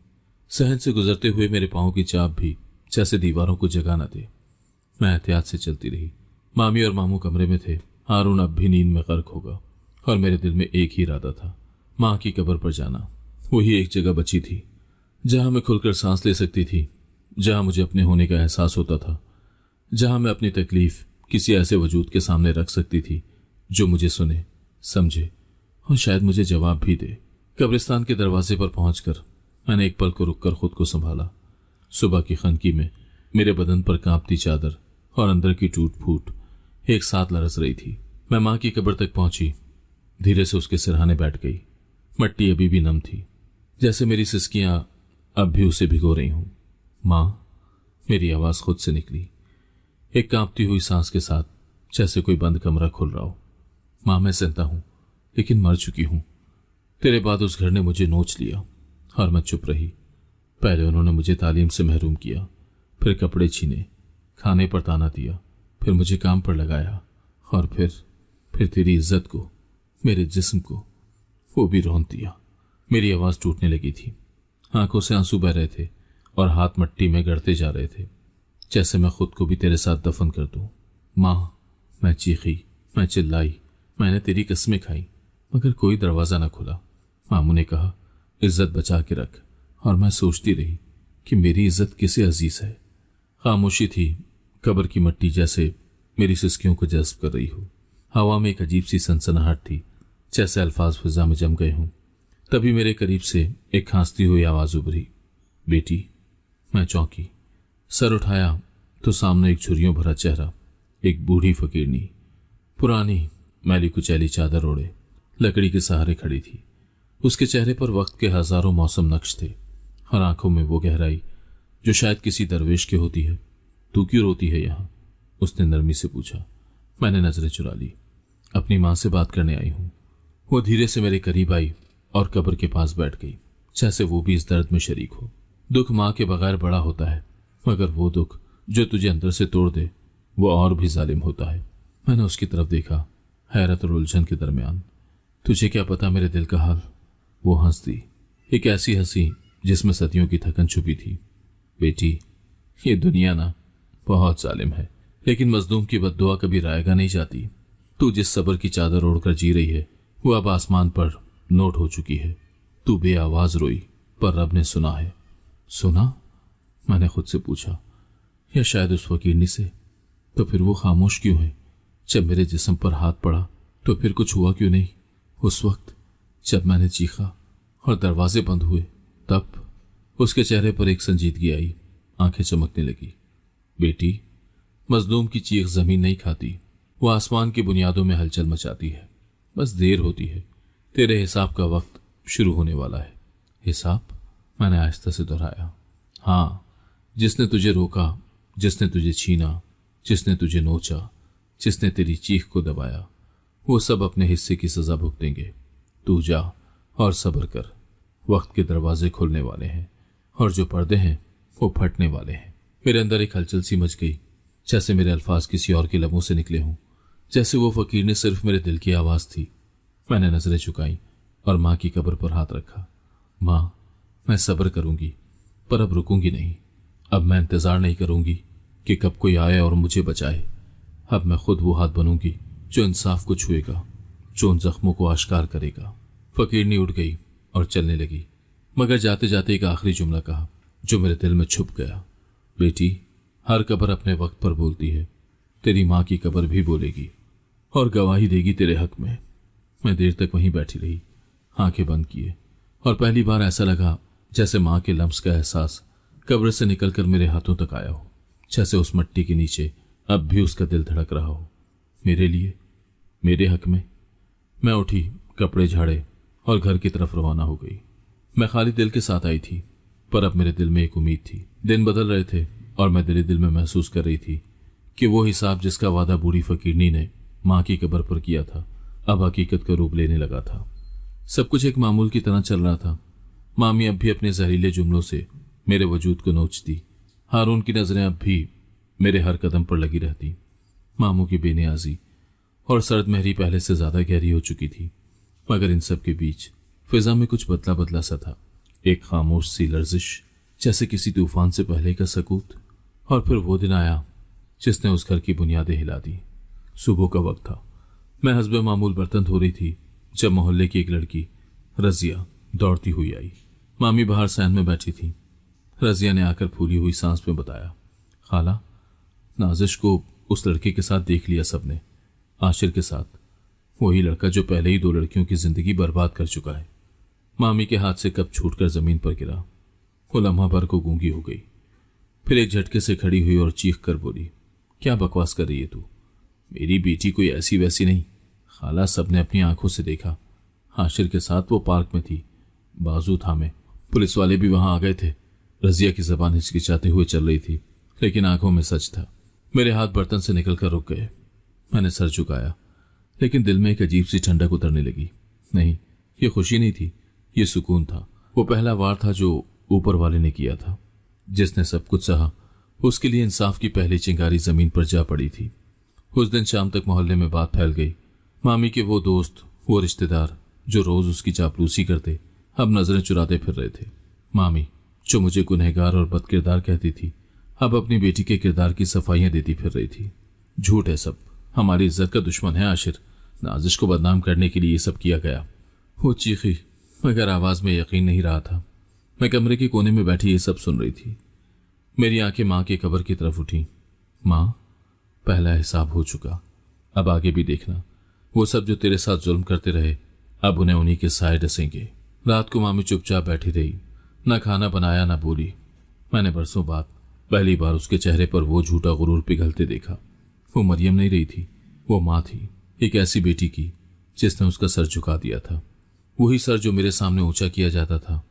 सहन से गुजरते हुए मेरे पांव की चाप भी जैसे दीवारों को जगा न दे। मैं एहतियात से चलती रही। मामी और मामू कमरे में थे। हारून अब भी नींद में गर्क होगा और मेरे दिल में एक ही इरादा था, माँ की कब्र पर जाना। वही एक जगह बची थी जहां मैं खुलकर सांस ले सकती थी, जहां मुझे अपने होने का एहसास होता था, जहां मैं अपनी तकलीफ किसी ऐसे वजूद के सामने रख सकती थी जो मुझे सुने, समझे और शायद मुझे जवाब भी दे। कब्रिस्तान के दरवाजे पर पहुंचकर मैंने एक पल को रुककर खुद को संभाला। सुबह की खनकी में मेरे बदन पर कांपती चादर और अंदर की टूट फूट एक साथ लरस रही थी। मैं माँ की कब्र तक पहुंची, धीरे से उसके सिरहाने बैठ गई। मट्टी अभी भी नम थी, जैसे मेरी सिसकियां अब भी उसे भिगो रही हूं। माँ, मेरी आवाज खुद से निकली, एक कांपती हुई सांस के साथ, जैसे कोई बंद कमरा खुल रहा हो। माँ, मैं जिंदा हूं, लेकिन मर चुकी हूं। तेरे बाद उस घर ने मुझे नोच लिया और मैं चुप रही। पहले उन्होंने मुझे तालीम से महरूम किया, फिर कपड़े छीने, खाने पर ताना दिया, फिर मुझे काम पर लगाया और फिर तेरी इज्जत को, मेरे जिस्म को, वो भी रौंद दिया। मेरी आवाज टूटने लगी थी, आंखों से आंसू बह रहे थे और हाथ मट्टी में गड़ते जा रहे थे, जैसे मैं खुद को भी तेरे साथ दफन कर दूं। माँ, मैं चीखी, मैं चिल्लाई, मैंने तेरी कस्में खाई, मगर कोई दरवाजा न खुला। मामू ने कहा, इज्जत बचा के रख, और मैं सोचती रही कि मेरी इज्जत किसे अजीज है। खामोशी थी, कब्र की मट्टी जैसे मेरी सिसकियों को जज्ब कर रही हो। हवा में एक अजीब सी सनसनाहट थी, जैसे अल्फाज फिजा में जम गए हों। तभी मेरे करीब से एक खांसती हुई आवाज उभरी, बेटी। मैं चौंकी, सर उठाया तो सामने एक झुर्रियों भरा चेहरा, एक बूढ़ी फकीरनी, पुरानी मैली कुचैली चादर ओढ़े लकड़ी के सहारे खड़ी थी। उसके चेहरे पर वक्त के हजारों मौसम नक्श थे और आंखों में वो गहराई जो शायद किसी दरवेश के होती है। तू क्यों रोती है यहाँ? उसने नरमी से पूछा। मैंने नजरें चुरा ली। अपनी माँ से बात करने आई हूँ। वो धीरे से मेरे करीब आई और कब्र के पास बैठ गई, जैसे वो भी इस दर्द में शरीक हो। दुख माँ के बगैर बड़ा होता है, मगर वो दुख जो तुझे अंदर से तोड़ दे वो और भी जालिम होता है। मैंने उसकी तरफ देखा, हैरत और उलझन के दरमियान। तुझे क्या पता मेरे दिल का हाल? वो हंस दी, एक ऐसी हंसी जिसमें सदियों की थकन छुपी थी। बेटी, ये दुनिया ना बहुत जालिम है, लेकिन मजलूम की बद्दुआ कभी रायगा नहीं जाती। तू जिस सब्र की चादर ओढ़कर जी रही है वो अब आसमान पर नोट हो चुकी है। तू बेआवाज रोई, पर रब ने सुना है। सुना? मैंने खुद से पूछा, या शायद उस फकीरनी से? तो फिर वो खामोश क्यों है? जब मेरे जिस्म पर हाथ पड़ा तो फिर कुछ हुआ क्यों नहीं? उस वक्त जब मैंने चीखा और दरवाजे बंद हुए तब? उसके चेहरे पर एक संजीदगी आई, आंखें चमकने लगी। बेटी, मजलूम की चीख जमीन नहीं खाती, वो आसमान की बुनियादों में हलचल मचाती है। बस देर होती है, तेरे हिसाब का वक्त शुरू होने वाला है। हिसाब? मैंने आहिस्ता से दोहराया। हाँ, जिसने तुझे रोका, जिसने तुझे छीना, जिसने तुझे नोचा, जिसने तेरी चीख को दबाया, वो सब अपने हिस्से की सजा भुगतेंगे। तू जा और सब्र कर, वक्त के दरवाजे खुलने वाले हैं और जो पर्दे हैं वो फटने वाले हैं। मेरे अंदर एक हलचल सी मच गई, जैसे मेरे अल्फाज किसी और के लबों से निकले हों, जैसे वो फकीर ने सिर्फ मेरे दिल की आवाज थी। मैंने नजरें झुकाई और माँ की कब्र पर हाथ रखा। माँ, मैं सब्र करूंगी, पर अब रुकूंगी नहीं। अब मैं इंतजार नहीं करूंगी कि कब कोई आए और मुझे बचाए। अब मैं खुद वो हाथ बनूंगी जो इंसाफ को छुएगा, जो उन जख्मों को आश्कार करेगा। फकीरनी उठ गई और चलने लगी, मगर जाते जाते एक आखिरी जुमला कहा जो मेरे दिल में छुप गया। बेटी, हर कब्र अपने वक्त पर बोलती है। तेरी माँ की कब्र भी बोलेगी और गवाही देगी तेरे हक में। मैं देर तक वहीं बैठी रही, आंखें बंद किए, और पहली बार ऐसा लगा जैसे माँ के लम्स का एहसास कब्र से निकलकर मेरे हाथों तक आया हो, जैसे उस मिट्टी के नीचे अब भी उसका दिल धड़क रहा हो, मेरे लिए, मेरे हक में। मैं उठी, कपड़े झाड़े और घर की तरफ रवाना हो गई। मैं खाली दिल के साथ आई थी, पर अब मेरे दिल में एक उम्मीद थी। दिन बदल रहे थे और मैं दिल दिल में महसूस कर रही थी कि वो हिसाब जिसका वादा बूढ़ी फकीरनी ने माँ की कब्र पर किया था अब हकीकत का रूप लेने लगा था। सब कुछ एक मामूल की तरह चल रहा था। मामी अब भी अपने जहरीले जुमलों से मेरे वजूद को नोचती। हारून की नजरें अब भी मेरे हर कदम पर लगी रहती। मामू की बेनियाजी और सर्द महरी पहले से ज्यादा गहरी हो चुकी थी, मगर इन सब के बीच फिजा में कुछ बदला बदला सा था। एक खामोश सी लर्जिश, जैसे किसी तूफान से पहले का सकूत। और फिर वो दिन आया जिसने उस घर की बुनियादें हिला दी। सुबह का वक्त था। मैं हस्बे मामूल बर्तन धो रही थी जब मोहल्ले की एक लड़की रजिया दौड़ती हुई आई। मामी बाहर सैन में बैठी थी। रजिया ने आकर फूली हुई सांस में बताया, खाला, नाजिश को उस लड़के के साथ देख लिया सबने, आशिर के साथ, वही लड़का जो पहले ही 2 लड़कियों की जिंदगी बर्बाद कर चुका है। मामी के हाथ से कप छूटकर जमीन पर गिरा। वो लम्हा भर को गूंगी हो गई, फिर एक झटके से खड़ी हुई और चीख कर बोली, क्या बकवास कर रही है तू? मेरी बेटी कोई ऐसी वैसी नहीं। खाला, सबने अपनी आंखों से देखा, आशिर के साथ वो पार्क में थी, बाजू थामे। पुलिस वाले भी वहां आ गए थे। रजिया की जबान हिचकिचाते हुए चल रही थी, लेकिन आंखों में सच था। मेरे हाथ बर्तन से निकलकर रुक गए। मैंने सर झुकाया, लेकिन दिल में एक अजीब सी ठंडक उतरने लगी। नहीं, ये खुशी नहीं थी, ये सुकून था। वो पहला वार था जो ऊपर वाले ने किया था। जिसने सब कुछ सहा, उसके लिए इंसाफ की पहली चिंगारी जमीन पर जा पड़ी थी। उस दिन शाम तक मोहल्ले में बात फैल गई। मामी के वो दोस्त, वो रिश्तेदार जो रोज उसकी चापलूसी करते, अब नजरें चुराते फिर रहे थे। मामी जो मुझे गुनहगार और बदकिरदार कहती थी, अब अपनी बेटी के किरदार की सफाइयां देती फिर रही थी। झूठ है सब, हमारी इज्जत का दुश्मन है आशिर। नाजिश को बदनाम करने के लिए ये सब किया गया। वो चीखी, मगर आवाज में यकीन नहीं रहा था। मैं कमरे के कोने में बैठी ये सब सुन रही थी। मेरी आंखें माँ की कब्र की तरफ उठी। माँ, पहला हिसाब हो चुका, अब आगे भी देखना। वो सब जो तेरे साथ जुल्म करते रहे, अब उन्हें उन्हीं के साए डसेंगे। रात को मामी चुपचाप बैठी रही, न खाना बनाया न बोली। मैंने बरसों बाद पहली बार उसके चेहरे पर वो झूठा गुरूर पिघलते देखा। वो मरियम नहीं रही थी, वो माँ थी, एक ऐसी बेटी की जिसने उसका सर झुका दिया था। वही सर जो मेरे सामने ऊंचा किया जाता था,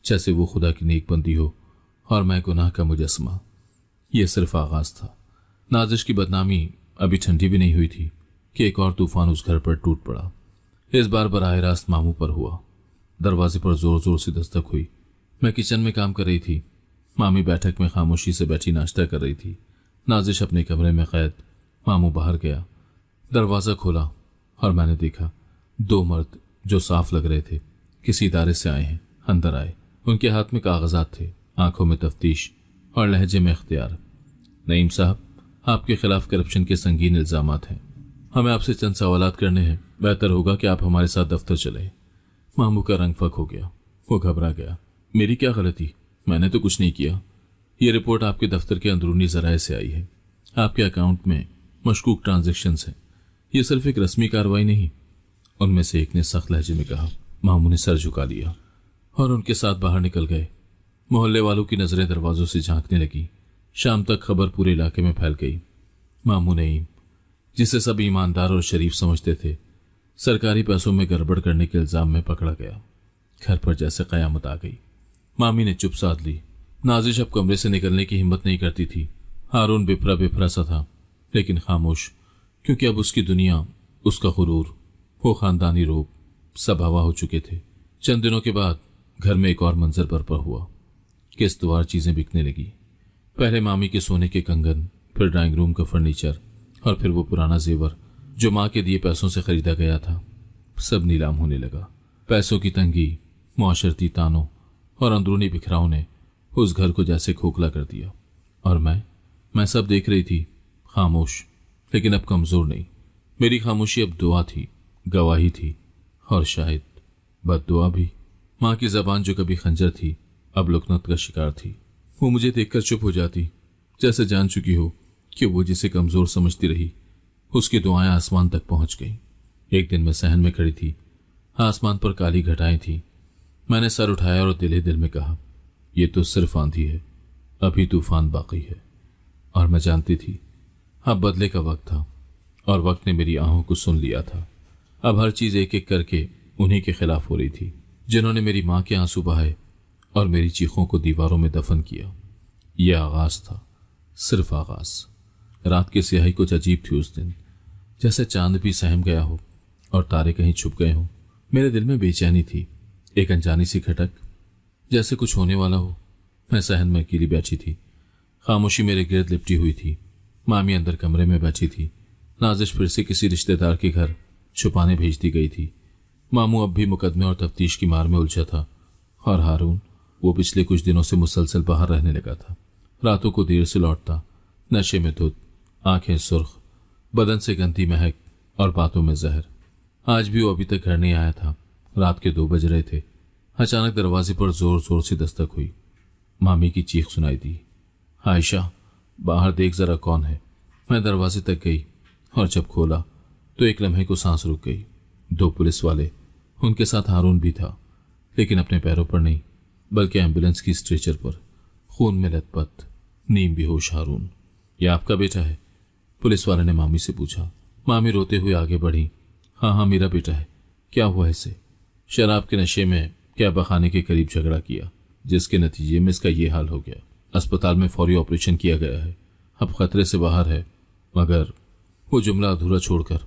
जैसे वो खुदा की नेक बंदी हो और मैं गुनाह का मुजस्समा। यह सिर्फ आगाज था। नाजिश की बदनामी अभी ठंडी भी नहीं हुई थी कि एक और तूफान उस घर पर टूट पड़ा। इस बार बराह रास्त मामू पर हुआ। दरवाजे पर जोर जोर से दस्तक हुई। मैं किचन में काम कर रही थी। मामी बैठक में खामोशी से बैठी नाश्ता कर रही थी। नाजिश अपने कमरे में कैद। मामू बाहर गया। दरवाज़ा खोला और मैंने देखा 2 मर्द जो साफ लग रहे थे किसी इदारे से आए हैं अंदर आए। उनके हाथ में कागजात थे, आंखों में तफ्तीश और लहजे में इख्तियार। नईम साहब, आपके खिलाफ करप्शन के संगीन इल्जामात हैं। हमें आपसे चंद सवालात करने हैं। बेहतर होगा कि आप हमारे साथ दफ्तर चलें। मामू का रंग फक हो गया। वो घबरा गया। मेरी क्या गलती? मैंने तो कुछ नहीं किया। ये रिपोर्ट आपके दफ्तर के अंदरूनी जराये से आई है। आपके अकाउंट में मशकूक ट्रांजैक्शंस हैं। ये सिर्फ एक रस्मी कार्रवाई नहीं। उनमें से एक ने सख्त लहजे में कहा। मामू ने सर झुका लिया और उनके साथ बाहर निकल गए। मोहल्ले वालों की नजरें दरवाजों से झांकने लगी। शाम तक खबर पूरे इलाके में फैल गई। मामू नईम, जिसे सब ईमानदार और शरीफ समझते थे, सरकारी पैसों में गड़बड़ करने के इल्जाम में पकड़ा गया। घर पर जैसे कयामत आ गई। मामी ने चुप साध ली। नाजिश अब कमरे से निकलने की हिम्मत नहीं करती थी। हारून बिफरा बिफरा सा था, लेकिन खामोश, क्योंकि अब उसकी दुनिया, उसका गुरूर, वो खानदानी रोब सब हवा हो चुके थे। चंद दिनों के बाद घर में एक और मंजर बरपा हुआ। किस्तवार चीजें बिकने लगी। पहले मामी के सोने के कंगन, फिर ड्राइंग रूम का फर्नीचर और फिर वो पुराना जेवर जो माँ के दिए पैसों से खरीदा गया था। सब नीलाम होने लगा। पैसों की तंगी, मुआशरती तानों और अंदरूनी बिखराव ने उस घर को जैसे खोखला कर दिया। और मैं सब देख रही थी, खामोश, लेकिन अब कमजोर नहीं। मेरी खामोशी अब दुआ थी, गवाही थी और शायद बद्दुआ भी। माँ की जबान जो कभी खंजर थी, अब लुकनत का शिकार थी। वो मुझे देखकर चुप हो जाती, जैसे जान चुकी हो कि वो जिसे कमजोर समझती रही, उसकी दुआएं आसमान तक पहुंच गईं। एक दिन मैं सहन में खड़ी थी। आसमान पर काली घटाएं थी। मैंने सर उठाया और दिल ही दिल में कहा, ये तो सिर्फ आंधी है, अभी तूफान बाकी है। और मैं जानती थी अब बदले का वक्त था और वक्त ने मेरी आहों को सुन लिया था। अब हर चीज एक एक करके उन्हीं के खिलाफ हो रही थी, जिन्होंने मेरी माँ के आंसू बहाए और मेरी चीखों को दीवारों में दफन किया। यह आगाज था, सिर्फ आगाज। रात की स्याही कुछ अजीब थी उस दिन, जैसे चांद भी सहम गया हो और तारे कहीं छुप गए हों। मेरे दिल में बेचैनी थी, एक अनजानी सी खटक, जैसे कुछ होने वाला हो। मैं सहन में अकेली बैठी थी। खामोशी मेरे गिर्द लिपटी हुई थी। मामी अंदर कमरे में बैठी थी। नाजिश फिर से किसी रिश्तेदार के घर छुपाने भेज दी गई थी। मामू अब भी मुकदमे और तफ्तीश की मार में उलझा था और हारून, वो पिछले कुछ दिनों से मुसलसल बाहर रहने लगा था। रातों को देर से लौटता, नशे में धुत, आंखें सुर्ख, बदन से गंदी महक और बातों में जहर। आज भी वो अभी तक घर नहीं आया था। रात के 2 बज रहे थे। अचानक दरवाजे पर जोर जोर से दस्तक हुई। मामी की चीख सुनाई दी, आयशा, बाहर देख जरा कौन है। मैं दरवाजे तक गई और जब खोला तो एक लम्हे को सांस रुक गई। 2 पुलिस वाले, उनके साथ हारून भी था, लेकिन अपने पैरों पर नहीं, बल्कि एम्बुलेंस की स्ट्रेचर पर, खून में लथपथ, नीम बेहोश हारून। यह आपका बेटा है? पुलिस वाले ने मामी से पूछा। मामी रोते हुए आगे बढ़ी। हाँ, मेरा बेटा है। क्या हुआ इसे? शराब के नशे में क्या बखाने के करीब झगड़ा किया, जिसके नतीजे में इसका ये हाल हो गया। अस्पताल में फौरी ऑपरेशन किया गया है, अब खतरे से बाहर है। मगर वो जुमला अधूरा छोड़कर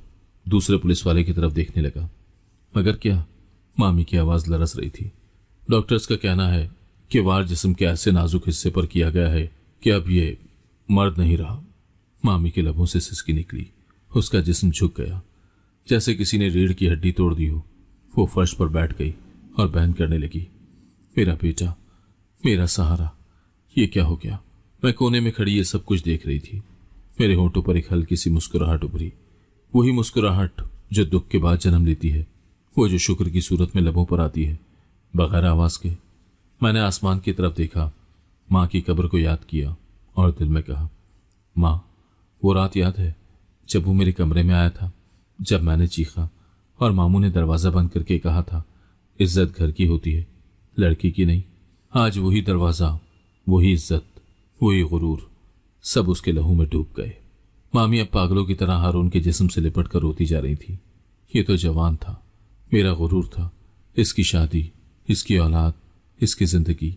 दूसरे पुलिस वाले की तरफ देखने लगा। मगर क्या? मामी की आवाज लरस रही थी। डॉक्टर्स का कहना है कि वार जिस्म के ऐसे नाजुक हिस्से पर किया गया है कि अब ये मर्द नहीं रहा। मामी के लबों से सिसकी निकली। उसका जिस्म झुक गया, जैसे किसी ने रीढ़ की हड्डी तोड़ दी हो। वो फर्श पर बैठ गई और बहन करने लगी। मेरा बेटा, मेरा सहारा, ये क्या हो गया? मैं कोने में खड़ी ये सब कुछ देख रही थी। मेरे होठों पर एक हल्की सी मुस्कुराहट उभरी। वही मुस्कुराहट जो दुख के बाद जन्म लेती है, वो जो शुक्र की सूरत में लबों पर आती है, बगैर आवाज के। मैंने आसमान की तरफ देखा, माँ की कब्र को याद किया और दिल में कहा, माँ, वो रात याद है जब वो मेरे कमरे में आया था, जब मैंने चीखा और मामू ने दरवाज़ा बंद करके कहा था इज्जत घर की होती है, लड़की की नहीं। आज वही दरवाजा, वही इज्जत, वही गुरूर, सब उसके लहू में डूब गए। मामी अब पागलों की तरह हारून के जिस्म से लिपट कर रोती जा रही थी। ये तो जवान था, मेरा गुरूर था, इसकी शादी, इसकी औलाद, इसकी जिंदगी,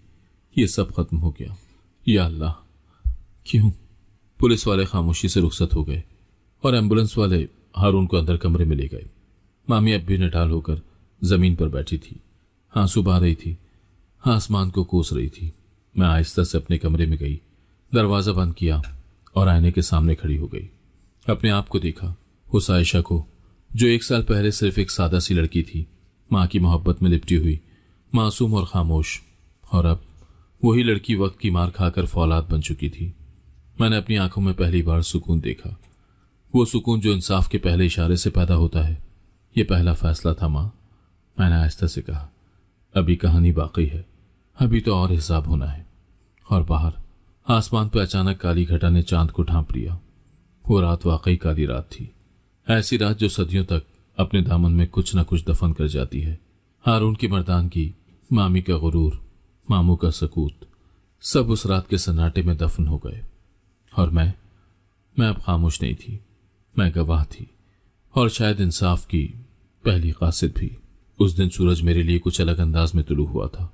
ये सब खत्म हो गया। या अल्लाह, क्यों? पुलिस वाले खामोशी से रुखसत हो गए और एम्बुलेंस वाले हारून को अंदर कमरे में ले गए। मामी अब भी निठाल होकर जमीन पर बैठी थी, आंसू बहा रही थी, आसमान को कोस रही थी। मैं आहिस्ता से अपने कमरे में गई, दरवाजा बंद किया और आईने के सामने खड़ी हो गई। अपने आप को देखा, उस आयशा को जो 1 साल पहले सिर्फ एक सादा सी लड़की थी, माँ की मोहब्बत में लिपटी हुई, मासूम और खामोश, और अब वही लड़की वक्त की मार खाकर फौलाद बन चुकी थी। मैंने अपनी आंखों में पहली बार सुकून देखा, वो सुकून जो इंसाफ के पहले इशारे से पैदा होता है। ये पहला फैसला था माँ, मैंने आहिस्ता से कहा। अभी कहानी बाकी है, अभी तो और हिसाब होना है। और बाहर आसमान पर अचानक काली घटा ने चांद को ढांप लिया। वो रात वाकई काली रात थी, ऐसी रात जो सदियों तक अपने दामन में कुछ न कुछ दफन कर जाती है। हारून की मर्दानगी, मामी का गुरूर, मामू का सकूत, सब उस रात के सन्नाटे में दफन हो गए। और मैं अब खामोश नहीं थी, मैं गवाह थी, और शायद इंसाफ की पहली कासिद भी। उस दिन सूरज मेरे लिए कुछ अलग अंदाज में तुलू हुआ था।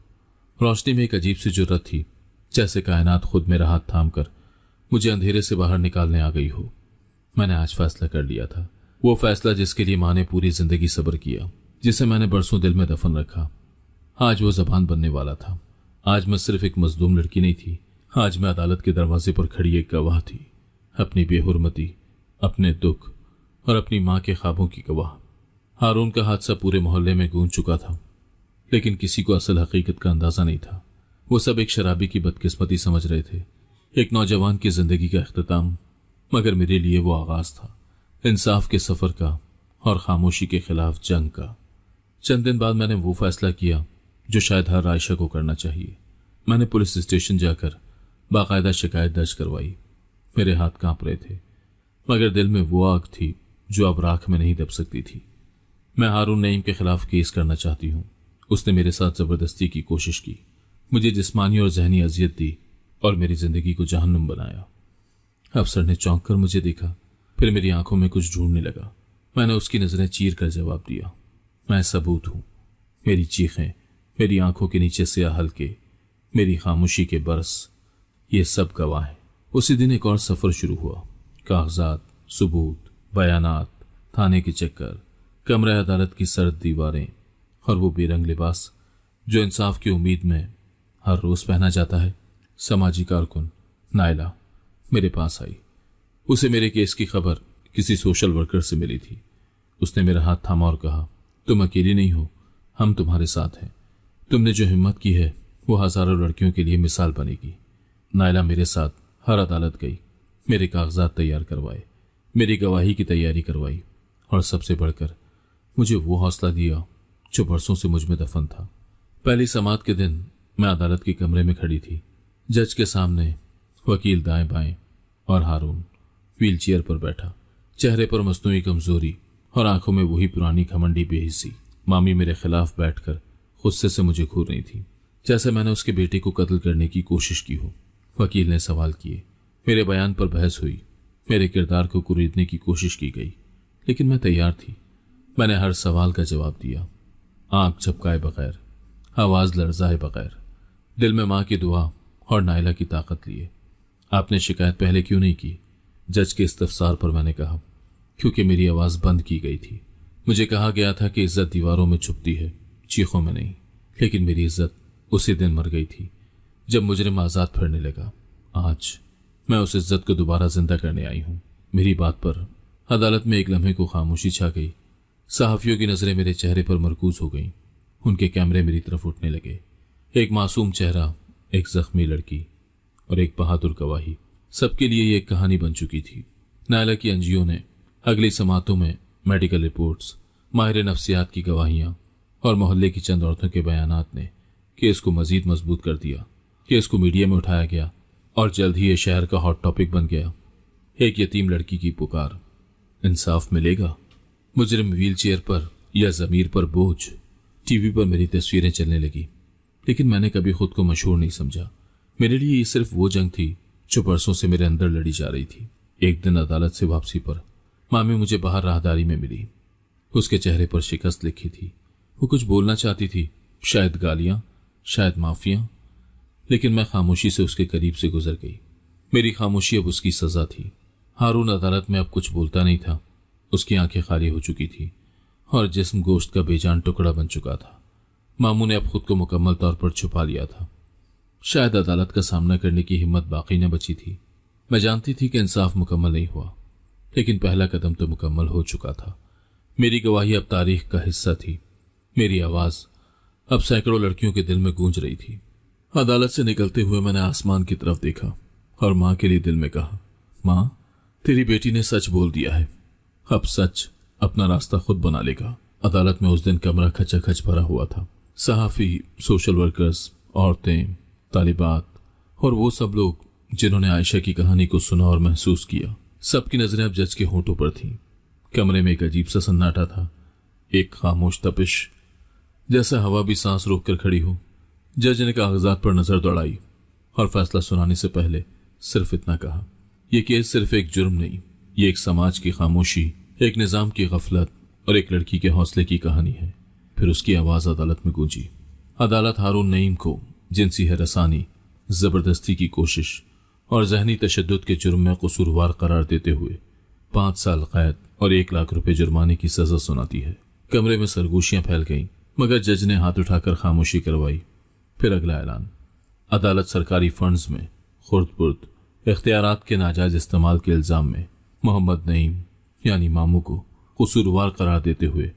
रोशनी में एक अजीब सी जुर्रत थी, जैसे कायनात खुद मेरा हाथ थाम कर मुझे अंधेरे से बाहर निकालने आ गई हो। मैंने आज फैसला कर लिया था, वो फैसला जिसके लिए माँ ने पूरी जिंदगी सब्र किया, जिसे मैंने बरसों दिल में दफन रखा। आज वो जबान बनने वाला था। आज मैं सिर्फ एक मजलूम लड़की नहीं थी, आज मैं अदालत के दरवाजे पर खड़ी एक गवाह थी, अपनी बेहुरमती, अपने दुख और अपनी माँ के ख्वाबों की गवाह। हारून का हादसा पूरे मोहल्ले में गूंज चुका था, लेकिन किसी को असल हकीकत का अंदाजा नहीं था। वो सब एक शराबी की बदकिस्मती समझ रहे थे, एक नौजवान की जिंदगी का इख्तिताम, मगर मेरे लिए वो आगाज था इंसाफ के सफर का और खामोशी के खिलाफ जंग का। चंद दिन बाद मैंने वो फैसला किया जो शायद हर आयशा को करना चाहिए। मैंने पुलिस स्टेशन जाकर बाकायदा शिकायत दर्ज करवाई। मेरे हाथ कांप रहे थे, मगर दिल में वो आग थी जो अब राख में नहीं दब सकती थी। मैं हारून नईम के खिलाफ केस करना चाहती हूँ। उसने मेरे साथ जबरदस्ती की कोशिश की, मुझे जिस्मानी और जहनी अजियत दी और मेरी जिंदगी को जहन्नुम बनाया। अफसर ने चौंक कर मुझे देखा, फिर मेरी आंखों में कुछ ढूंढने लगा। मैंने उसकी नजरें चीर कर जवाब दिया, मैं सबूत हूं। मेरी चीखें, मेरी आंखों के नीचे स्याह हल्के, मेरी खामोशी के बरस, ये सब गवाह हैं। उसी दिन एक और सफर शुरू हुआ। कागजात, सबूत, बयानात, थाने के चक्कर, कमरा अदालत की सर्द दीवारें और वो बेरंग लिबास जो इंसाफ की उम्मीद में हर रोज पहना जाता है। समाजी कारकुन नायला मेरे पास आई। उसे मेरे केस की खबर किसी सोशल वर्कर से मिली थी। उसने मेरा हाथ थामा और कहा, तुम अकेली नहीं हो, हम तुम्हारे साथ हैं। तुमने जो हिम्मत की है वो हजारों लड़कियों के लिए मिसाल बनेगी। नायला मेरे साथ हर अदालत गई, मेरे कागजात तैयार करवाए, मेरी गवाही की तैयारी करवाई और सबसे बढ़कर मुझे वो हौसला दिया जो बरसों से मुझ में दफन था। पहली समाअत के दिन मैं अदालत के कमरे में खड़ी थी। जज के सामने वकील दाएं बाएं और हारून व्हील चेयर पर बैठा, चेहरे पर मस्नूई कमजोरी और आंखों में वही पुरानी घमंडी बेहिस्सी। मामी मेरे खिलाफ बैठकर गुस्से से मुझे घूर रही थी, जैसे मैंने उसके बेटे को कत्ल करने की कोशिश की हो। वकील ने सवाल किए, मेरे बयान पर बहस हुई, मेरे किरदार को कुरीदने की कोशिश की गई, लेकिन मैं तैयार थी। मैंने हर सवाल का जवाब दिया, आंख झपकाए बगैर, आवाज लर्जाए बगैर, दिल में माँ की दुआ और नायला की ताकत लिए। आपने शिकायत पहले क्यों नहीं की? जज के इस्तफसार पर मैंने कहा, क्योंकि मेरी आवाज बंद की गई थी। मुझे कहा गया था कि इज्जत दीवारों में छुपती है, चीखों में नहीं। लेकिन मेरी इज्जत उसी दिन मर गई थी जब मुजरिम आजाद फिरने लगा। आज मैं उस इज्जत को दोबारा जिंदा करने आई हूँ। मेरी बात पर अदालत में एक लम्हे को खामोशी छा गई। सहाफियों की नजरें मेरे चेहरे पर मरकूज हो गईं। उनके कैमरे मेरी तरफ उठने लगे। एक मासूम चेहरा, एक जख्मी लड़की और एक बहादुर गवाही, सबके लिए ये एक कहानी बन चुकी थी। नायला की एनजीओ ने अगली समातों में मेडिकल रिपोर्ट्स, माहिर नफ्सियात की गवाहियां और मोहल्ले की चंद औरतों के बयानात ने केस को मजीद मजबूत कर दिया। केस को मीडिया में उठाया गया और जल्द ही ये शहर का हॉट टॉपिक बन गया। एक यतीम लड़की की पुकार, इंसाफ मिलेगा? मुजरिम व्हील चेयर पर या जमीर पर बोझ? टीवी पर मेरी तस्वीरें चलने लगी, लेकिन मैंने कभी खुद को मशहूर नहीं समझा। मेरे लिए ये सिर्फ वो जंग थी जो परसों से मेरे अंदर लड़ी जा रही थी। एक दिन अदालत से वापसी पर मामी मुझे बाहर राहदारी में मिली। उसके चेहरे पर शिकस्त लिखी थी। वो कुछ बोलना चाहती थी, शायद गालियां, शायद माफियां, लेकिन मैं खामोशी से उसके करीब से गुजर गई। मेरी खामोशी अब उसकी सजा थी। हारून अदालत में अब कुछ बोलता नहीं था। उसकी आंखें खाली हो चुकी थी और जिस्म गोश्त का बेजान टुकड़ा बन चुका था। मामू ने अब खुद को मुकम्मल तौर पर छुपा लिया था। शायद अदालत का सामना करने की हिम्मत बाकी न बची थी। मैं जानती थी कि इंसाफ मुकम्मल नहीं हुआ, लेकिन पहला कदम तो मुकम्मल हो चुका था। मेरी गवाही अब तारीख का हिस्सा थी। मेरी आवाज अब सैकड़ों लड़कियों के दिल में गूंज रही थी। अदालत से निकलते हुए मैंने आसमान की तरफ देखा और मां के लिए दिल में कहा, मां, तेरी बेटी ने सच बोल दिया है। अब सच अपना रास्ता खुद बना लेगा। अदालत में उस दिन कमरा खचाखच भरा हुआ था। सहाफी, सोशल वर्कर्स, औरतें, तालिबात और वो सब लोग जिन्होंने आयशा की कहानी को सुना और महसूस किया। सबकी नजरें अब जज के होंठों पर थीं। कमरे में एक अजीब सा सन्नाटा था, एक खामोश तपिश, जैसा हवा भी सांस रोककर खड़ी हो। जज ने कागजात पर नजर दौड़ाई और फैसला सुनाने से पहले सिर्फ इतना कहा, यह केस सिर्फ एक जुर्म नहीं, ये एक समाज की खामोशी, एक निजाम की गफलत और एक लड़की के हौसले की कहानी है। फिर उसकी आवाज अदालत में गूंजी। अदालत हारून नईम को जिनसी हरासानी, जबरदस्ती की कोशिश और जहनी तशद्दुद के जुर्म में कसूरवार करार देते हुए 5 साल कैद और 1 लाख रुपए जुर्माने की सजा सुनाती है। कमरे में सरगोशियां फैल गईं, मगर जज ने हाथ उठाकर खामोशी करवाई। फिर अगला ऐलान, अदालत सरकारी फंड्स में खुर्द-बुर्द इख्तियारात के नाजायज इस्तेमाल के इल्जाम में मोहम्मद नईम यानी मामू को कसूरवार करार देते हुए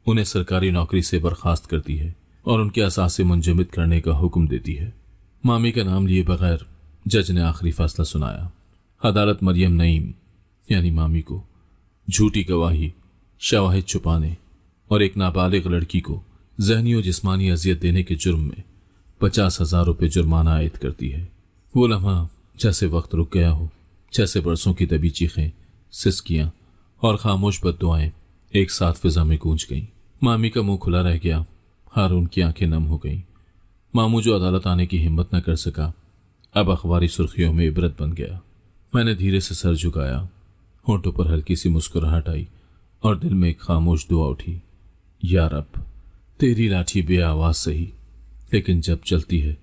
उन्हें सरकारी नौकरी से बर्खास्त करती है और उनके असासे मुंजमद करने का हुक्म देती है। मामी का नाम लिए बगैर जज ने आखिरी फैसला सुनाया। अदालत मरियम नईम यानी मामी को झूठी गवाही, शवाहिद छुपाने और एक नाबालिग लड़की को जहनी और जिस्मानी अजियत देने के जुर्म में 50,000 रुपये जुर्माना आयद करती है। वो लम्हा जैसे वक्त रुक गया हो, जैसे बरसों की दबी चीखें, सिसकियां और खामोश बद्दुआएं एक साथ फिजा में गूंज गईं। मामी का मुंह खुला रह गया, हारून की आंखें नम हो गईं। मामू जो अदालत आने की हिम्मत न कर सका, अब अखबारी सुर्खियों में इबरत बन गया। मैंने धीरे से सर झुकाया, होंठों पर हल्की सी मुस्कुराहट आई और दिल में एक खामोश दुआ उठी, या रब, तेरी लाठी बे आवाज सही, लेकिन जब चलती है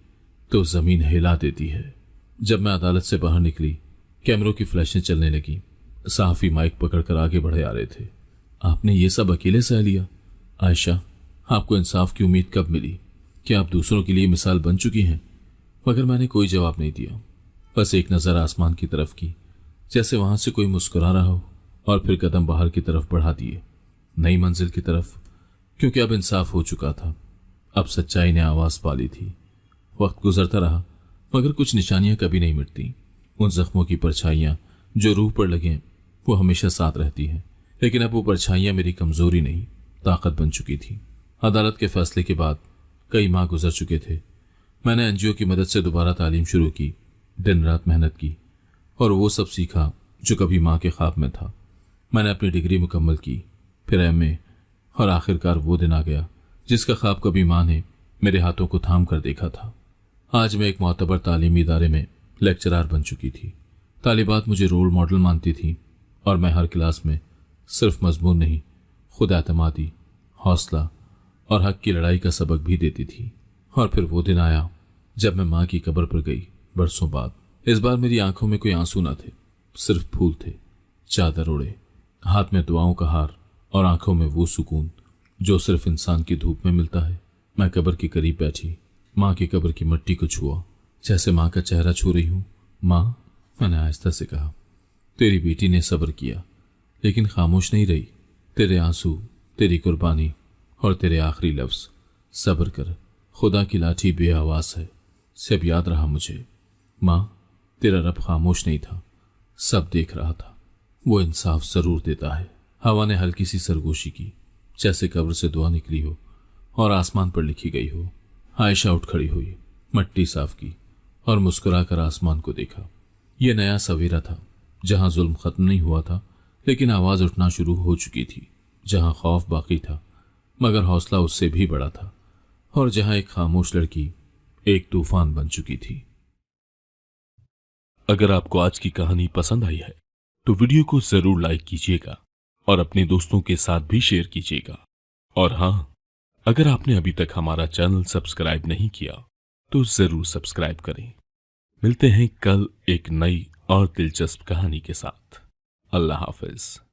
तो जमीन हिला देती है। जब मैं अदालत से बाहर निकली, कैमरों की फ्लैशें चलने लगी। सहाफी माइक पकड़कर आगे बढ़े आ रहे थे। आपने ये सब अकेले सह लिया? आयशा, आपको इंसाफ की उम्मीद कब मिली? क्या आप दूसरों के लिए मिसाल बन चुकी हैं? मगर मैंने कोई जवाब नहीं दिया, बस एक नजर आसमान की तरफ की, जैसे वहां से कोई मुस्कुरा रहा हो, और फिर कदम बाहर की तरफ बढ़ा दिए, नई मंजिल की तरफ, क्योंकि अब इंसाफ हो चुका था। अब सच्चाई ने आवाज पाली थी। वक्त गुजरता रहा, मगर कुछ निशानियां कभी नहीं मिटती। उन जख्मों की परछाइयां जो रूह पर लगे वो हमेशा साथ रहती हैं, लेकिन अब वो परछाइयां मेरी कमजोरी नहीं, ताकत बन चुकी थी। अदालत के फैसले के बाद कई माह गुजर चुके थे। मैंने एनजीओ की मदद से दोबारा तालीम शुरू की, दिन रात मेहनत की और वो सब सीखा जो कभी माँ के ख्वाब में था। मैंने अपनी डिग्री मुकम्मल की, फिर एमए, और आखिरकार वो दिन आ गया जिसका ख्वाब कभी माँ ने मेरे हाथों को थाम कर देखा था। आज मैं एक मोतबर तालीमी इदारे में लेक्चरार बन चुकी थी। तालिबात मुझे रोल मॉडल मानती थी और मैं हर क्लास में सिर्फ मजमून नहीं, खुद एतमादी, हौसला और हक की लड़ाई का सबक भी देती थी। और फिर वो दिन आया जब मैं माँ की कब्र पर गई, बरसों बाद। इस बार मेरी आंखों में कोई आंसू न थे, सिर्फ फूल थे, चादर ओढ़े, हाथ में दुआओं का हार और आंखों में वो सुकून जो सिर्फ इंसान की धूप में मिलता है। मैं कब्र के करीब बैठी, माँ की कब्र की मिट्टी को छुआ, जैसे माँ का चेहरा छू रही हूँ। माँ, मैंने आहिस्ता से कहा, तेरी बेटी ने सब्र किया, लेकिन खामोश नहीं रही। तेरे आंसू, तेरी कुर्बानी और तेरे आखिरी लफ्ज, सब्र कर, खुदा की लाठी बे आवाज है, सब याद रहा मुझे। माँ, तेरा रब खामोश नहीं था, सब देख रहा था। वो इंसाफ जरूर देता है। हवा ने हल्की सी सरगोशी की, जैसे कब्र से दुआ निकली हो और आसमान पर लिखी गई हो। आयशा उठ खड़ी हुई, मट्टी साफ की और मुस्कुराकर आसमान को देखा। यह नया सवेरा था, जहां जुल्म खत्म नहीं हुआ था, लेकिन आवाज उठना शुरू हो चुकी थी। जहां खौफ बाकी था, मगर हौसला उससे भी बड़ा था, और जहां एक खामोश लड़की एक तूफान बन चुकी थी। अगर आपको आज की कहानी पसंद आई है तो वीडियो को जरूर लाइक कीजिएगा और अपने दोस्तों के साथ भी शेयर कीजिएगा। और हां, अगर आपने अभी तक हमारा चैनल सब्सक्राइब नहीं किया तो जरूर सब्सक्राइब करें। मिलते हैं कल एक नई और दिलचस्प कहानी के साथ। अल्लाह हाफिज।